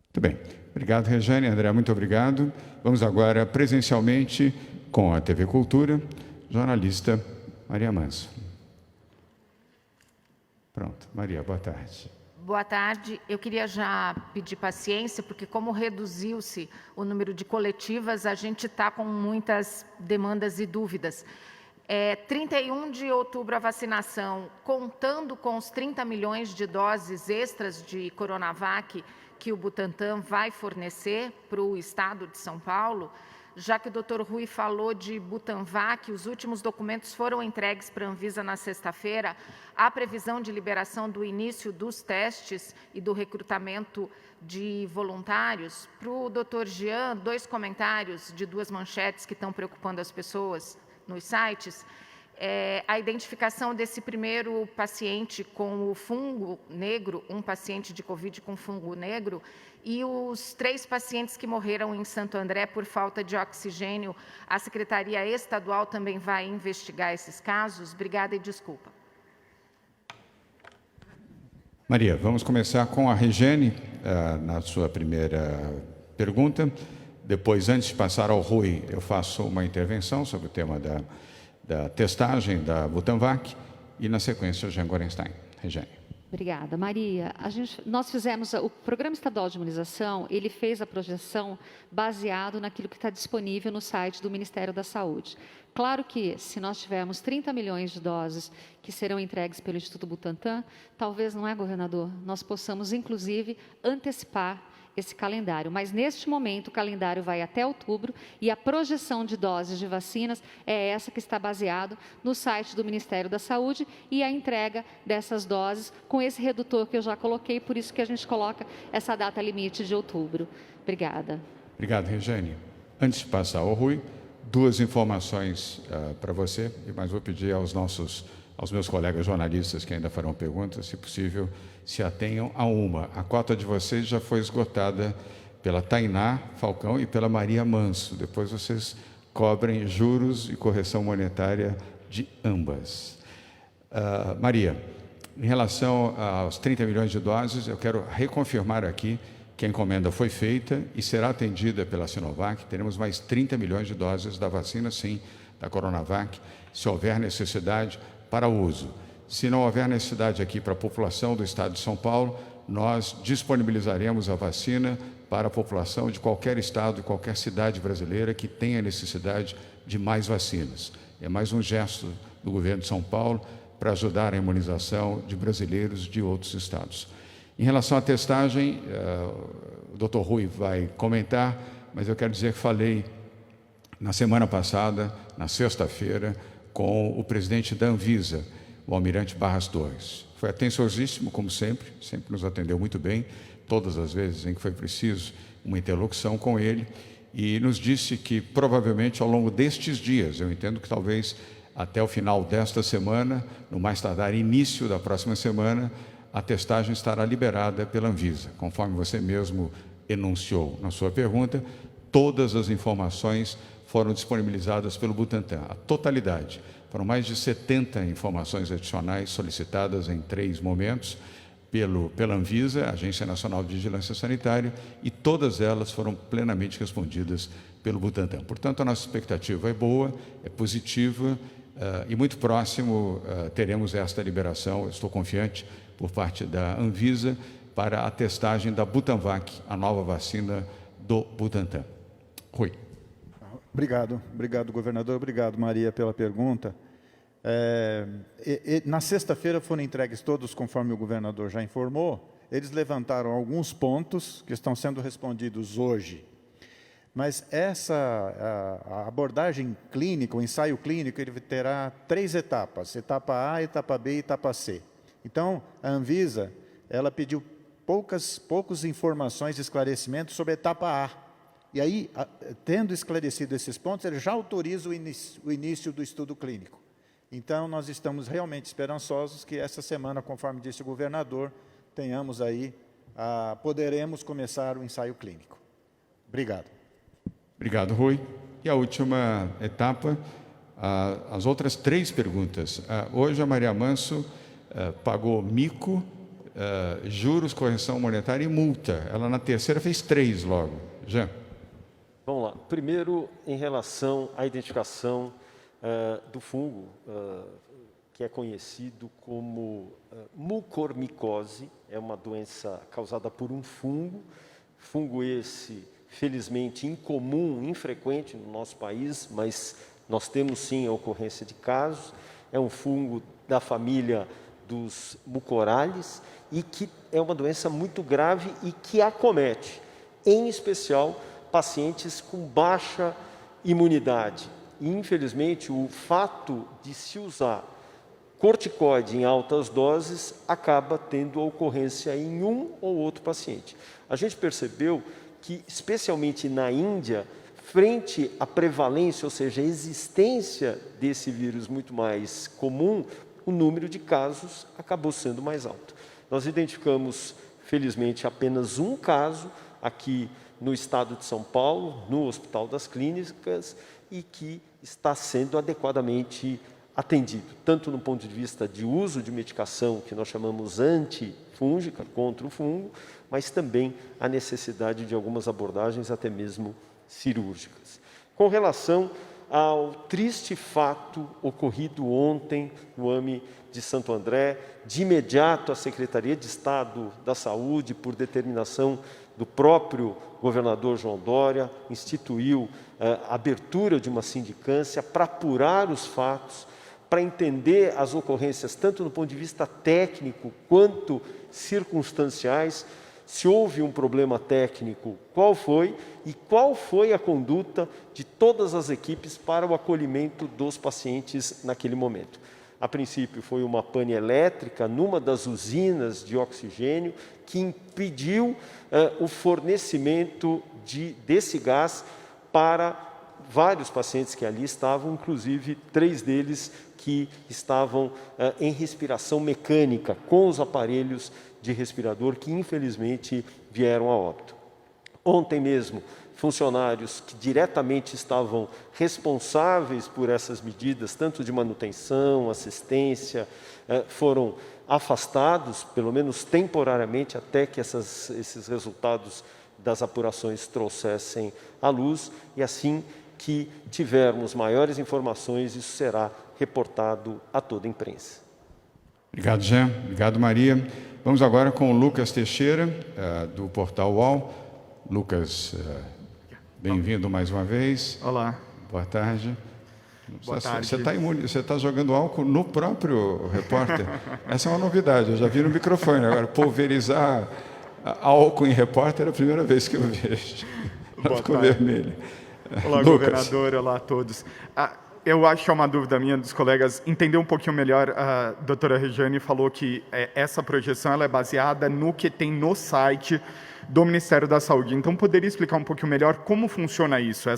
Muito bem. Obrigado, Regiane. André, muito obrigado. Vamos agora presencialmente com a TV Cultura, jornalista Maria Manso. Pronto. Maria, boa tarde. Boa tarde. Eu queria já pedir paciência, porque como reduziu-se o número de coletivas, a gente está com muitas demandas e dúvidas. 31 de outubro a vacinação, contando com os 30 milhões de doses extras de Coronavac que o Butantan vai fornecer para o Estado de São Paulo, já que o Dr. Rui falou de Butanvac, os últimos documentos foram entregues para a Anvisa na sexta-feira, há previsão de liberação do início dos testes e do recrutamento de voluntários. Para o Dr. Jean, 2 comentários de 2 manchetes que estão preocupando as pessoas nos sites. a identificação desse primeiro paciente com o fungo negro, um paciente de Covid com fungo negro, e os 3 pacientes que morreram em Santo André por falta de oxigênio. A Secretaria Estadual também vai investigar esses casos? Obrigada e desculpa. Maria, vamos começar com a Regiane, na sua primeira pergunta. Depois, antes de passar ao Rui, eu faço uma intervenção sobre o tema da testagem da Butanvac e, na sequência, o Jean Gorenstein. Regiane. Obrigada, Maria. Nós fizemos o Programa Estadual de Imunização, ele fez a projeção baseado naquilo que está disponível no site do Ministério da Saúde. Claro que, se nós tivermos 30 milhões de doses que serão entregues pelo Instituto Butantan, talvez, não é, governador, nós possamos, inclusive, antecipar esse calendário. Mas, neste momento, o calendário vai até outubro e a projeção de doses de vacinas é essa que está baseado no site do Ministério da Saúde e a entrega dessas doses com esse redutor que eu já coloquei, por isso que a gente coloca essa data limite de outubro. Obrigada. Obrigado, Regiane. Antes de passar ao Rui, 2 informações para você, mas vou pedir aos meus colegas jornalistas que ainda farão perguntas, se possível, se atenham a uma. A cota de vocês já foi esgotada pela Tainá Falcão e pela Maria Manso. Depois vocês cobrem juros e correção monetária de ambas. Maria, em relação aos 30 milhões de doses, eu quero reconfirmar aqui que a encomenda foi feita e será atendida pela Sinovac. Teremos mais 30 milhões de doses da vacina, sim, da Coronavac, se houver necessidade para uso. Se não houver necessidade aqui para a população do Estado de São Paulo, nós disponibilizaremos a vacina para a população de qualquer estado e qualquer cidade brasileira que tenha necessidade de mais vacinas. É mais um gesto do governo de São Paulo para ajudar a imunização de brasileiros de outros estados. Em relação à testagem, o Dr. Rui vai comentar, mas eu quero dizer que falei na semana passada, na sexta-feira, com o presidente da Anvisa, o almirante Barras Torres. Foi atenciosíssimo, como sempre nos atendeu muito bem, todas as vezes em que foi preciso uma interlocução com ele, e nos disse que provavelmente ao longo destes dias, eu entendo que talvez até o final desta semana, no mais tardar início da próxima semana, a testagem estará liberada pela Anvisa. Conforme você mesmo enunciou na sua pergunta, todas as informações foram disponibilizadas pelo Butantan, a totalidade. Foram mais de 70 informações adicionais solicitadas em 3 momentos pela Anvisa, Agência Nacional de Vigilância Sanitária, e todas elas foram plenamente respondidas pelo Butantan. Portanto, a nossa expectativa é boa, é positiva, e muito próximo teremos esta liberação, eu estou confiante, por parte da Anvisa, para a testagem da Butanvac, a nova vacina do Butantan. Rui. Obrigado, governador. Obrigado, Maria, pela pergunta. Na sexta-feira foram entregues todos, conforme o governador já informou. Eles levantaram alguns pontos que estão sendo respondidos hoje. Mas a abordagem clínica, o ensaio clínico, ele terá 3 etapas: etapa A, etapa B e etapa C. Então, a Anvisa, ela pediu poucas informações de esclarecimento sobre a etapa A. E aí, tendo esclarecido esses pontos, ele já autoriza o início do estudo clínico. Então, nós estamos realmente esperançosos que essa semana, conforme disse o governador, tenhamos aí, poderemos começar o ensaio clínico. Obrigado. Obrigado, Rui. E a última etapa, as outras 3 perguntas. Hoje, a Maria Manso pagou mico, juros, correção monetária e multa. Ela, na terceira, fez 3 logo. Jean. Vamos lá. Primeiro, em relação à identificação do fungo, que é conhecido como mucormicose, é uma doença causada por um fungo esse, felizmente, incomum, infrequente no nosso país, mas nós temos sim a ocorrência de casos. É um fungo da família dos mucorales e que é uma doença muito grave e que acomete, em especial, pacientes com baixa imunidade. E, infelizmente, o fato de se usar corticoide em altas doses acaba tendo ocorrência em um ou outro paciente. A gente percebeu que, especialmente na Índia, frente à prevalência, ou seja, a existência desse vírus muito mais comum, o número de casos acabou sendo mais alto. Nós identificamos, felizmente, apenas um caso aqui no estado de São Paulo, no Hospital das Clínicas, e que está sendo adequadamente atendido, tanto no ponto de vista de uso de medicação, que nós chamamos antifúngica, contra o fungo, mas também a necessidade de algumas abordagens, até mesmo cirúrgicas. Com relação ao triste fato ocorrido ontem no AME de Santo André, de imediato a Secretaria de Estado da Saúde, por determinação do próprio governador João Dória, instituiu a abertura de uma sindicância para apurar os fatos, para entender as ocorrências, tanto do ponto de vista técnico quanto circunstanciais. Se houve um problema técnico, qual foi e qual foi a conduta de todas as equipes para o acolhimento dos pacientes naquele momento. A princípio, foi uma pane elétrica numa das usinas de oxigênio que impediu o fornecimento desse gás para vários pacientes que ali estavam, inclusive 3 deles que estavam em respiração mecânica, com os aparelhos de respirador que, infelizmente, vieram a óbito. Ontem mesmo, funcionários que diretamente estavam responsáveis por essas medidas, tanto de manutenção, assistência, foram afastados, pelo menos temporariamente, até que esses resultados das apurações trouxessem à luz, e assim que tivermos maiores informações, isso será reportado a toda a imprensa. Obrigado, Jean. Obrigado, Maria. Vamos agora com o Lucas Teixeira, do Portal UOL. Lucas, bem-vindo mais uma vez. Olá. Boa tarde. Boa tarde. Você está jogando álcool no próprio repórter? Essa é uma novidade, eu já vi no microfone. Agora, pulverizar álcool em repórter é a primeira vez que eu vejo. Ficou vermelho. Olá, Lucas. governador. Olá a todos. Eu acho que é uma dúvida minha dos colegas entender um pouquinho melhor. A doutora Regiane falou que essa projeção ela é baseada no que tem no site do Ministério da Saúde. Então, poderia explicar um pouquinho melhor como funciona isso?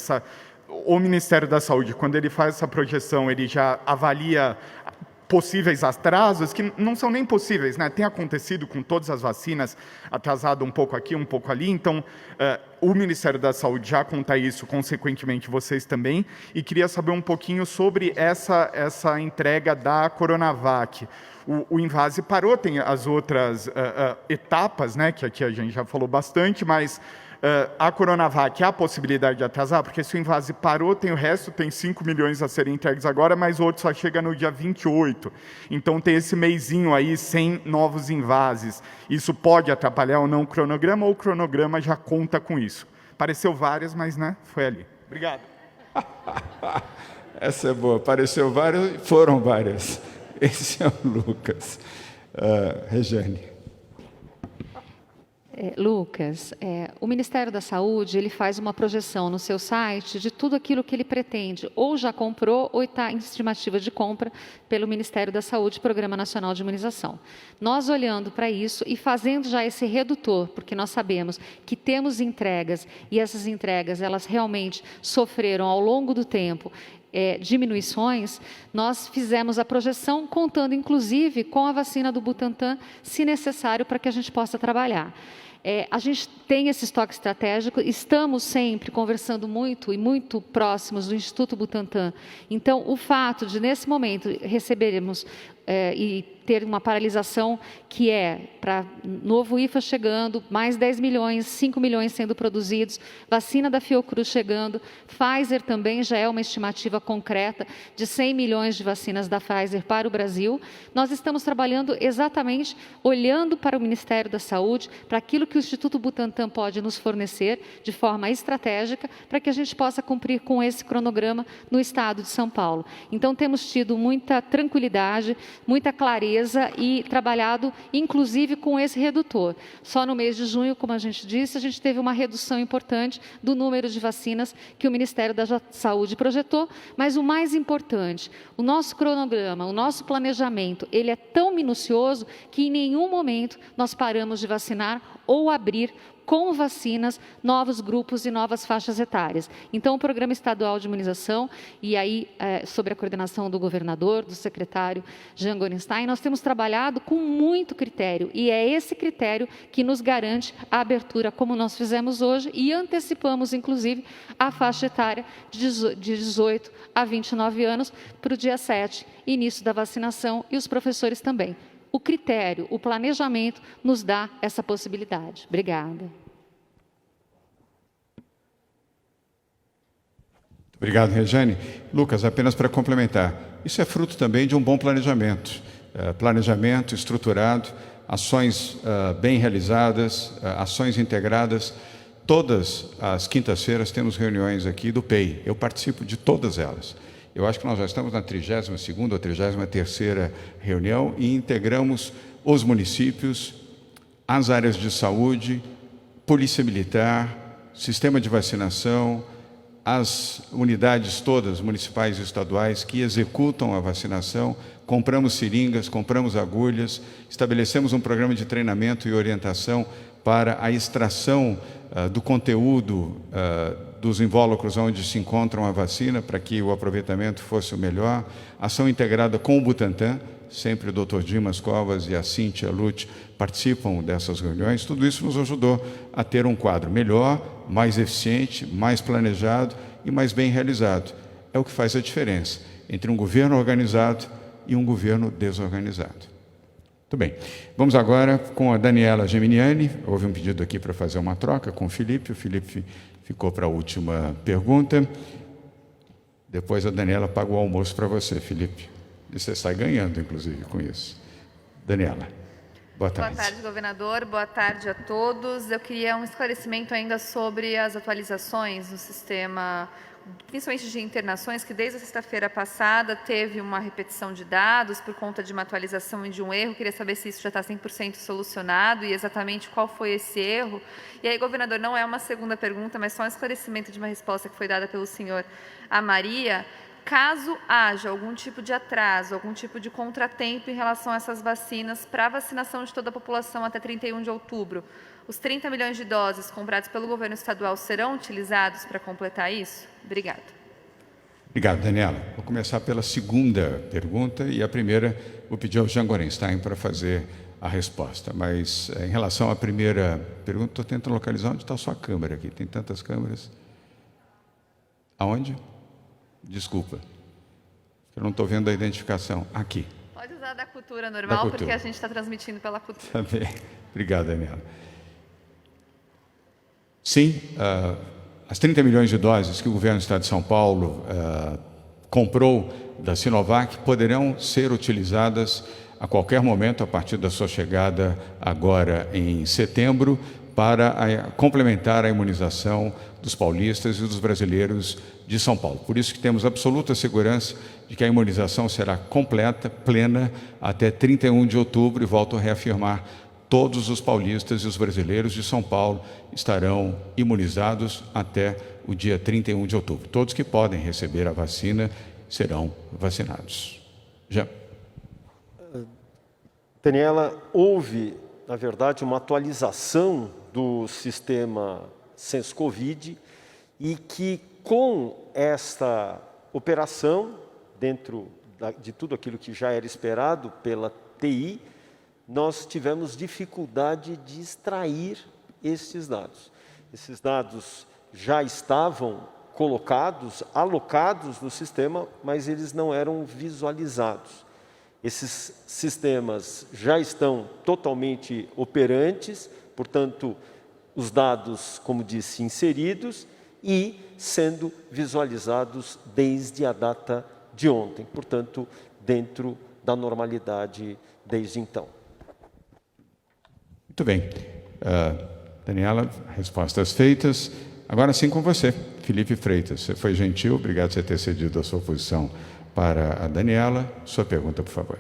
O Ministério da Saúde, quando ele faz essa projeção, ele já avalia possíveis atrasos, que não são nem possíveis, né? Tem acontecido com todas as vacinas, atrasado um pouco aqui, um pouco ali. Então, o Ministério da Saúde já conta isso, consequentemente, vocês também. E queria saber um pouquinho sobre essa entrega da Coronavac. O Invase parou, tem as outras etapas, né? Que aqui a gente já falou bastante, mas a Coronavac, há a possibilidade de atrasar? Porque se o Invase parou, tem o resto, tem 5 milhões a serem entregues agora, mas o outro só chega no dia 28. Então, tem esse meizinho aí sem novos Invases. Isso pode atrapalhar ou não o cronograma, ou o cronograma já conta com isso? Pareceu várias, mas né, foi ali. Obrigado. Essa é boa. Pareceu várias, foram várias. Esse é o Lucas. Regiane. Lucas, o Ministério da Saúde ele faz uma projeção no seu site de tudo aquilo que ele pretende, ou já comprou, ou está em estimativa de compra pelo Ministério da Saúde, Programa Nacional de Imunização. Nós olhando para isso e fazendo já esse redutor, porque nós sabemos que temos entregas, e essas entregas elas realmente sofreram ao longo do tempo diminuições, nós fizemos a projeção contando inclusive com a vacina do Butantan, se necessário, para que a gente possa trabalhar. A gente tem esse estoque estratégico, estamos sempre conversando muito e muito próximos do Instituto Butantan. Então, o fato de, nesse momento, recebermos e ter uma paralisação que para novo IFA chegando, mais 10 milhões, 5 milhões sendo produzidos, vacina da Fiocruz chegando, Pfizer também já é uma estimativa concreta de 100 milhões de vacinas da Pfizer para o Brasil. Nós estamos trabalhando exatamente olhando para o Ministério da Saúde, para aquilo que o Instituto Butantan pode nos fornecer de forma estratégica, para que a gente possa cumprir com esse cronograma no estado de São Paulo. Então, temos tido muita tranquilidade, muita clareza e trabalhado, inclusive, com esse redutor. Só no mês de junho, como a gente disse, a gente teve uma redução importante do número de vacinas que o Ministério da Saúde projetou, mas o mais importante, o nosso cronograma, o nosso planejamento, ele é tão minucioso que em nenhum momento nós paramos de vacinar ou abrir com vacinas, novos grupos e novas faixas etárias. Então, o Programa Estadual de Imunização, e aí, sobre a coordenação do governador, do secretário Jean Gorenstein, nós temos trabalhado com muito critério, e é esse critério que nos garante a abertura, como nós fizemos hoje, e antecipamos, inclusive, a faixa etária de 18 a 29 anos para o dia 7, início da vacinação, e os professores também. O critério, o planejamento nos dá essa possibilidade. Obrigada. Obrigado, Regiane. Lucas, apenas para complementar, isso é fruto também de um bom planejamento. Planejamento estruturado, ações bem realizadas, ações integradas. Todas as quintas-feiras temos reuniões aqui do PEI. Eu participo de todas elas. Eu acho que nós já estamos na 32ª ou 33ª reunião e integramos os municípios, as áreas de saúde, Polícia Militar, sistema de vacinação, as unidades todas, municipais e estaduais, que executam a vacinação. Compramos seringas, compramos agulhas, estabelecemos um programa de treinamento e orientação para a extração do conteúdo dos invólucros onde se encontram a vacina, para que o aproveitamento fosse o melhor. Ação integrada com o Butantan, sempre o Dr. Dimas Covas e a Cíntia Lute participam dessas reuniões. Tudo isso nos ajudou a ter um quadro melhor, mais eficiente, mais planejado e mais bem realizado. É o que faz a diferença entre um governo organizado e um governo desorganizado. Muito bem. Vamos agora com a Daniela Geminiani. Houve um pedido aqui para fazer uma troca com o Felipe. O Felipe ficou para a última pergunta. Depois a Daniela paga o almoço para você, Felipe. E você sai ganhando, inclusive, com isso. Daniela, boa tarde. Boa tarde, governador. Boa tarde a todos. Eu queria um esclarecimento ainda sobre as atualizações no sistema, principalmente de internações, que desde a sexta-feira passada teve uma repetição de dados por conta de uma atualização e de um erro. Queria saber se isso já está 100% solucionado e exatamente qual foi esse erro. E aí, governador, não é uma segunda pergunta, mas só um esclarecimento de uma resposta que foi dada pelo senhor a Maria. Caso haja algum tipo de atraso, algum tipo de contratempo em relação a essas vacinas para a vacinação de toda a população até 31 de outubro, os 30 milhões de doses compradas pelo governo estadual serão utilizados para completar isso? Obrigada. Obrigado, Daniela. Vou começar pela segunda pergunta e a primeira vou pedir ao Jean Gorenstein para fazer a resposta. Mas em relação à primeira pergunta, estou tentando localizar onde está a sua câmera aqui. Tem tantas câmeras. Aonde? Desculpa. Eu não estou vendo a identificação. Aqui. Pode usar da cultura normal, porque a gente está transmitindo pela cultura. Tá bem. Obrigado, Daniela. Sim, as 30 milhões de doses que o governo do Estado de São Paulo comprou da Sinovac poderão ser utilizadas a qualquer momento, a partir da sua chegada agora em setembro, para complementar a imunização dos paulistas e dos brasileiros de São Paulo. Por isso que temos absoluta segurança de que a imunização será completa, plena, até 31 de outubro, e volto a reafirmar, todos os paulistas e os brasileiros de São Paulo estarão imunizados até o dia 31 de outubro. Todos que podem receber a vacina serão vacinados. Já. Daniela, houve, na verdade, uma atualização do sistema Censo Covid e que, com esta operação, dentro de tudo aquilo que já era esperado pela TI, nós tivemos dificuldade de extrair esses dados. Esses dados já estavam colocados, alocados no sistema, mas eles não eram visualizados. Esses sistemas já estão totalmente operantes, portanto, os dados, como disse, inseridos e sendo visualizados desde a data de ontem, portanto, dentro da normalidade desde então. Muito bem. Daniela, respostas feitas. Agora sim com você, Felipe Freitas. Você foi gentil, obrigado por você ter cedido a sua posição para a Daniela. Sua pergunta, por favor.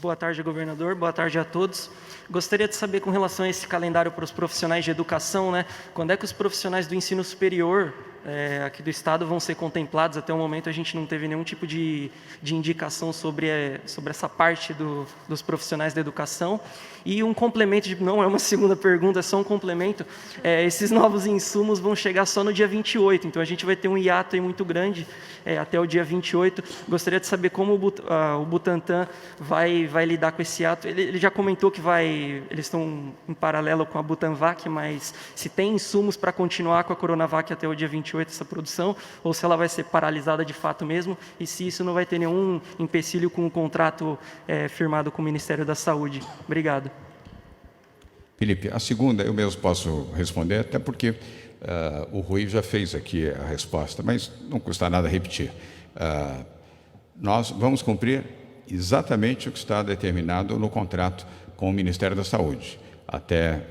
Boa tarde, governador. Boa tarde a todos. Gostaria de saber, com relação a esse calendário para os profissionais de educação, né, quando é que os profissionais do ensino superior aqui do Estado vão ser contemplados? Até o momento a gente não teve nenhum tipo de indicação sobre essa parte dos profissionais da educação. E um complemento, não é uma segunda pergunta, é só um complemento, esses novos insumos vão chegar só no dia 28, então a gente vai ter um hiato aí muito grande até o dia 28. Gostaria de saber como o Butantan vai lidar com esse hiato. Ele já comentou que eles estão em paralelo com a Butanvac, mas se tem insumos para continuar com a Coronavac até o dia 28, essa produção, ou se ela vai ser paralisada de fato mesmo, e se isso não vai ter nenhum empecilho com o contrato firmado com o Ministério da Saúde. Obrigado. Felipe, a segunda eu mesmo posso responder, até porque o Rui já fez aqui a resposta, mas não custa nada repetir. Nós vamos cumprir exatamente o que está determinado no contrato com o Ministério da Saúde. Até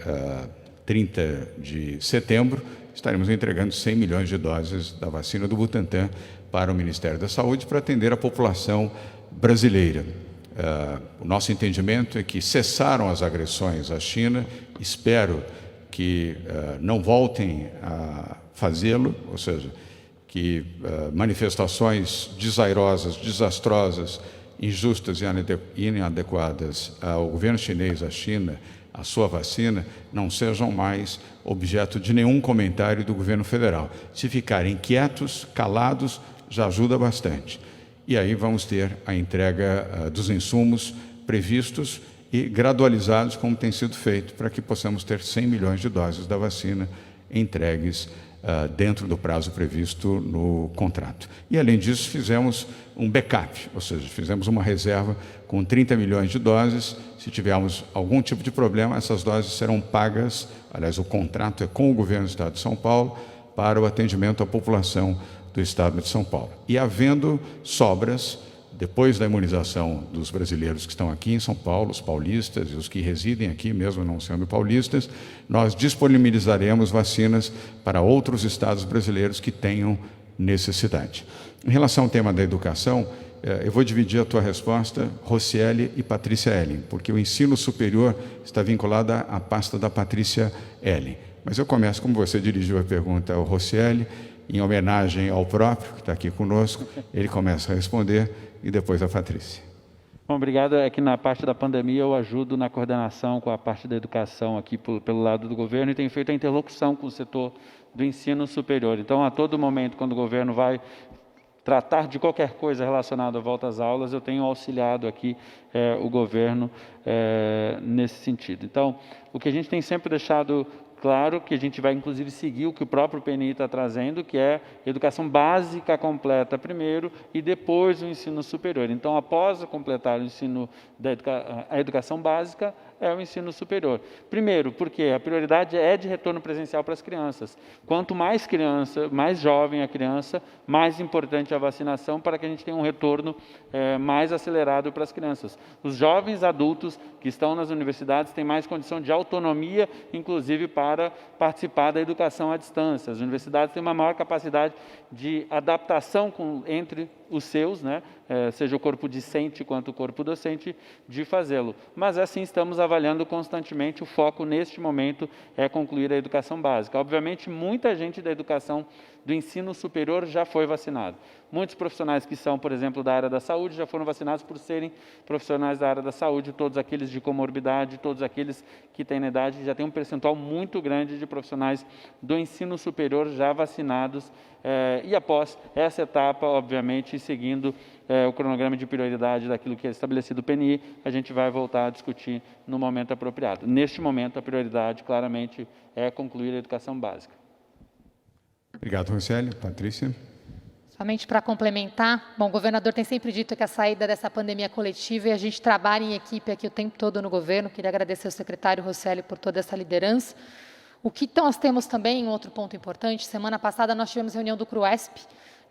30 de setembro, estaremos entregando 100 milhões de doses da vacina do Butantan para o Ministério da Saúde para atender a população brasileira. O nosso entendimento é que cessaram as agressões à China, espero que não voltem a fazê-lo, ou seja, que manifestações desairosas, desastrosas, injustas e inadequadas ao governo chinês, à China, a sua vacina, não sejam mais objeto de nenhum comentário do governo federal. Se ficarem quietos, calados, já ajuda bastante. E aí vamos ter a entrega dos insumos previstos e gradualizados, como tem sido feito, para que possamos ter 100 milhões de doses da vacina entregues dentro do prazo previsto no contrato. E, além disso, fizemos um backup, ou seja, fizemos uma reserva com 30 milhões de doses. Se tivermos algum tipo de problema, essas doses serão pagas, aliás, o contrato é com o governo do Estado de São Paulo, para o atendimento à população do Estado de São Paulo. E havendo sobras, depois da imunização dos brasileiros que estão aqui em São Paulo, os paulistas e os que residem aqui, mesmo não sendo paulistas, nós disponibilizaremos vacinas para outros estados brasileiros que tenham necessidade. Em relação ao tema da educação, eu vou dividir a tua resposta, Rocieli e Patrícia Ellen, porque o ensino superior está vinculado à pasta da Patrícia Ellen. Mas eu começo, como você dirigiu a pergunta ao Rocieli, em homenagem ao próprio, que está aqui conosco, ele começa a responder, e depois a Patrícia. Bom, obrigado. É que na parte da pandemia eu ajudo na coordenação com a parte da educação aqui pelo lado do governo e tenho feito a interlocução com o setor do ensino superior. Então, a todo momento, quando o governo vai tratar de qualquer coisa relacionada à volta às aulas, eu tenho auxiliado aqui o governo nesse sentido. Então, o que a gente tem sempre deixado claro, que a gente vai inclusive seguir o que o próprio PNI está trazendo, que é educação básica completa primeiro e depois o ensino superior. Então, após completar o ensino a educação básica, é o ensino superior. Primeiro, porque a prioridade é de retorno presencial para as crianças. Quanto mais criança, mais jovem a criança, mais importante a vacinação para que a gente tenha um retorno mais acelerado para as crianças. Os jovens adultos que estão nas universidades têm mais condição de autonomia, inclusive para participar da educação à distância. As universidades têm uma maior capacidade de adaptação entre os seus, né? Seja o corpo discente quanto o corpo docente, de fazê-lo. Mas assim estamos avaliando constantemente. O foco neste momento é concluir a educação básica. Obviamente, muita gente da educação do ensino superior já foi vacinado. Muitos profissionais que são, por exemplo, da área da saúde, já foram vacinados por serem profissionais da área da saúde, todos aqueles de comorbidade, todos aqueles que têm na idade, já tem um percentual muito grande de profissionais do ensino superior já vacinados. E após essa etapa, obviamente, seguindo o cronograma de prioridade daquilo que é estabelecido o PNI, a gente vai voltar a discutir no momento apropriado. Neste momento, a prioridade, claramente, é concluir a educação básica. Obrigado, Rocieli. Patrícia? Somente para complementar, bom, o governador tem sempre dito que a saída dessa pandemia coletiva e a gente trabalha em equipe aqui o tempo todo no governo. Queria agradecer ao secretário Rocieli por toda essa liderança. O que nós temos também, um outro ponto importante, semana passada nós tivemos reunião do CRUESP,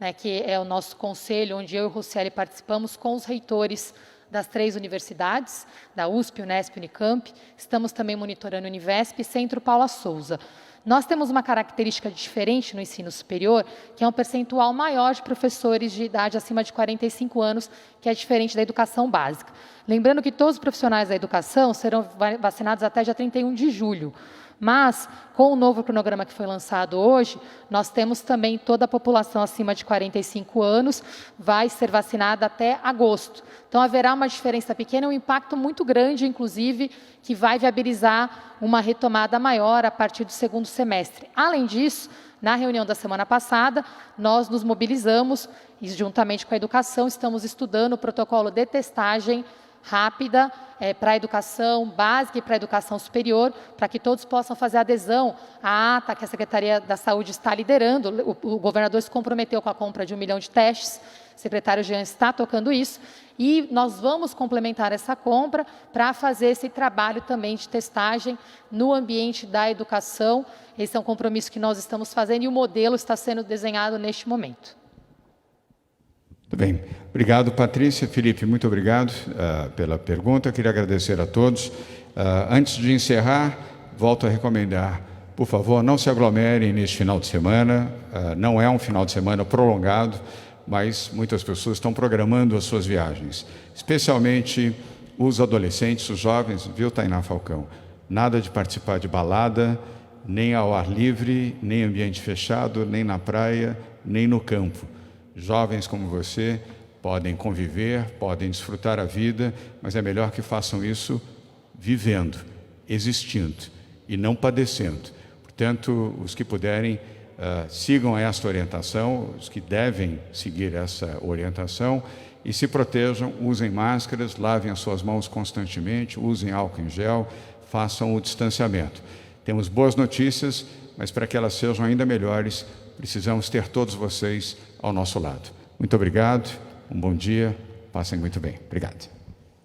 né, que é o nosso conselho, onde eu e o Rocieli participamos com os reitores das 3 universidades, da USP, Unesp e Unicamp. Estamos também monitorando o Univesp e Centro Paula Souza. Nós temos uma característica diferente no ensino superior, que é um percentual maior de professores de idade acima de 45 anos, que é diferente da educação básica. Lembrando que todos os profissionais da educação serão vacinados até dia 31 de julho. Mas, com o novo cronograma que foi lançado hoje, nós temos também toda a população acima de 45 anos vai ser vacinada até agosto. Então, haverá uma diferença pequena, um impacto muito grande, inclusive, que vai viabilizar uma retomada maior a partir do segundo semestre. Além disso, na reunião da semana passada, nós nos mobilizamos e, juntamente com a educação, estamos estudando o protocolo de testagem rápida para a educação básica e para a educação superior, para que todos possam fazer adesão à ata que a Secretaria da Saúde está liderando. O governador se comprometeu com a compra de 1 milhão de testes, o secretário Jean está tocando isso, e nós vamos complementar essa compra para fazer esse trabalho também de testagem no ambiente da educação. Esse é um compromisso que nós estamos fazendo e o modelo está sendo desenhado neste momento. Muito bem. Obrigado, Patrícia. Felipe, muito obrigado pela pergunta. Queria agradecer a todos. Antes de encerrar, volto a recomendar, por favor, não se aglomerem neste final de semana. Não é um final de semana prolongado, mas muitas pessoas estão programando as suas viagens, especialmente os adolescentes, os jovens, viu, Tainá Falcão? Nada de participar de balada, nem ao ar livre, nem em ambiente fechado, nem na praia, nem no campo. Jovens como você podem conviver, podem desfrutar a vida, mas é melhor que façam isso vivendo, existindo e não padecendo. Portanto, os que puderem, sigam esta orientação, os que devem seguir essa orientação e se protejam, usem máscaras, lavem as suas mãos constantemente, usem álcool em gel, façam o distanciamento. Temos boas notícias, mas para que elas sejam ainda melhores, precisamos ter todos vocês ao nosso lado. Muito obrigado, um bom dia, passem muito bem. Obrigado.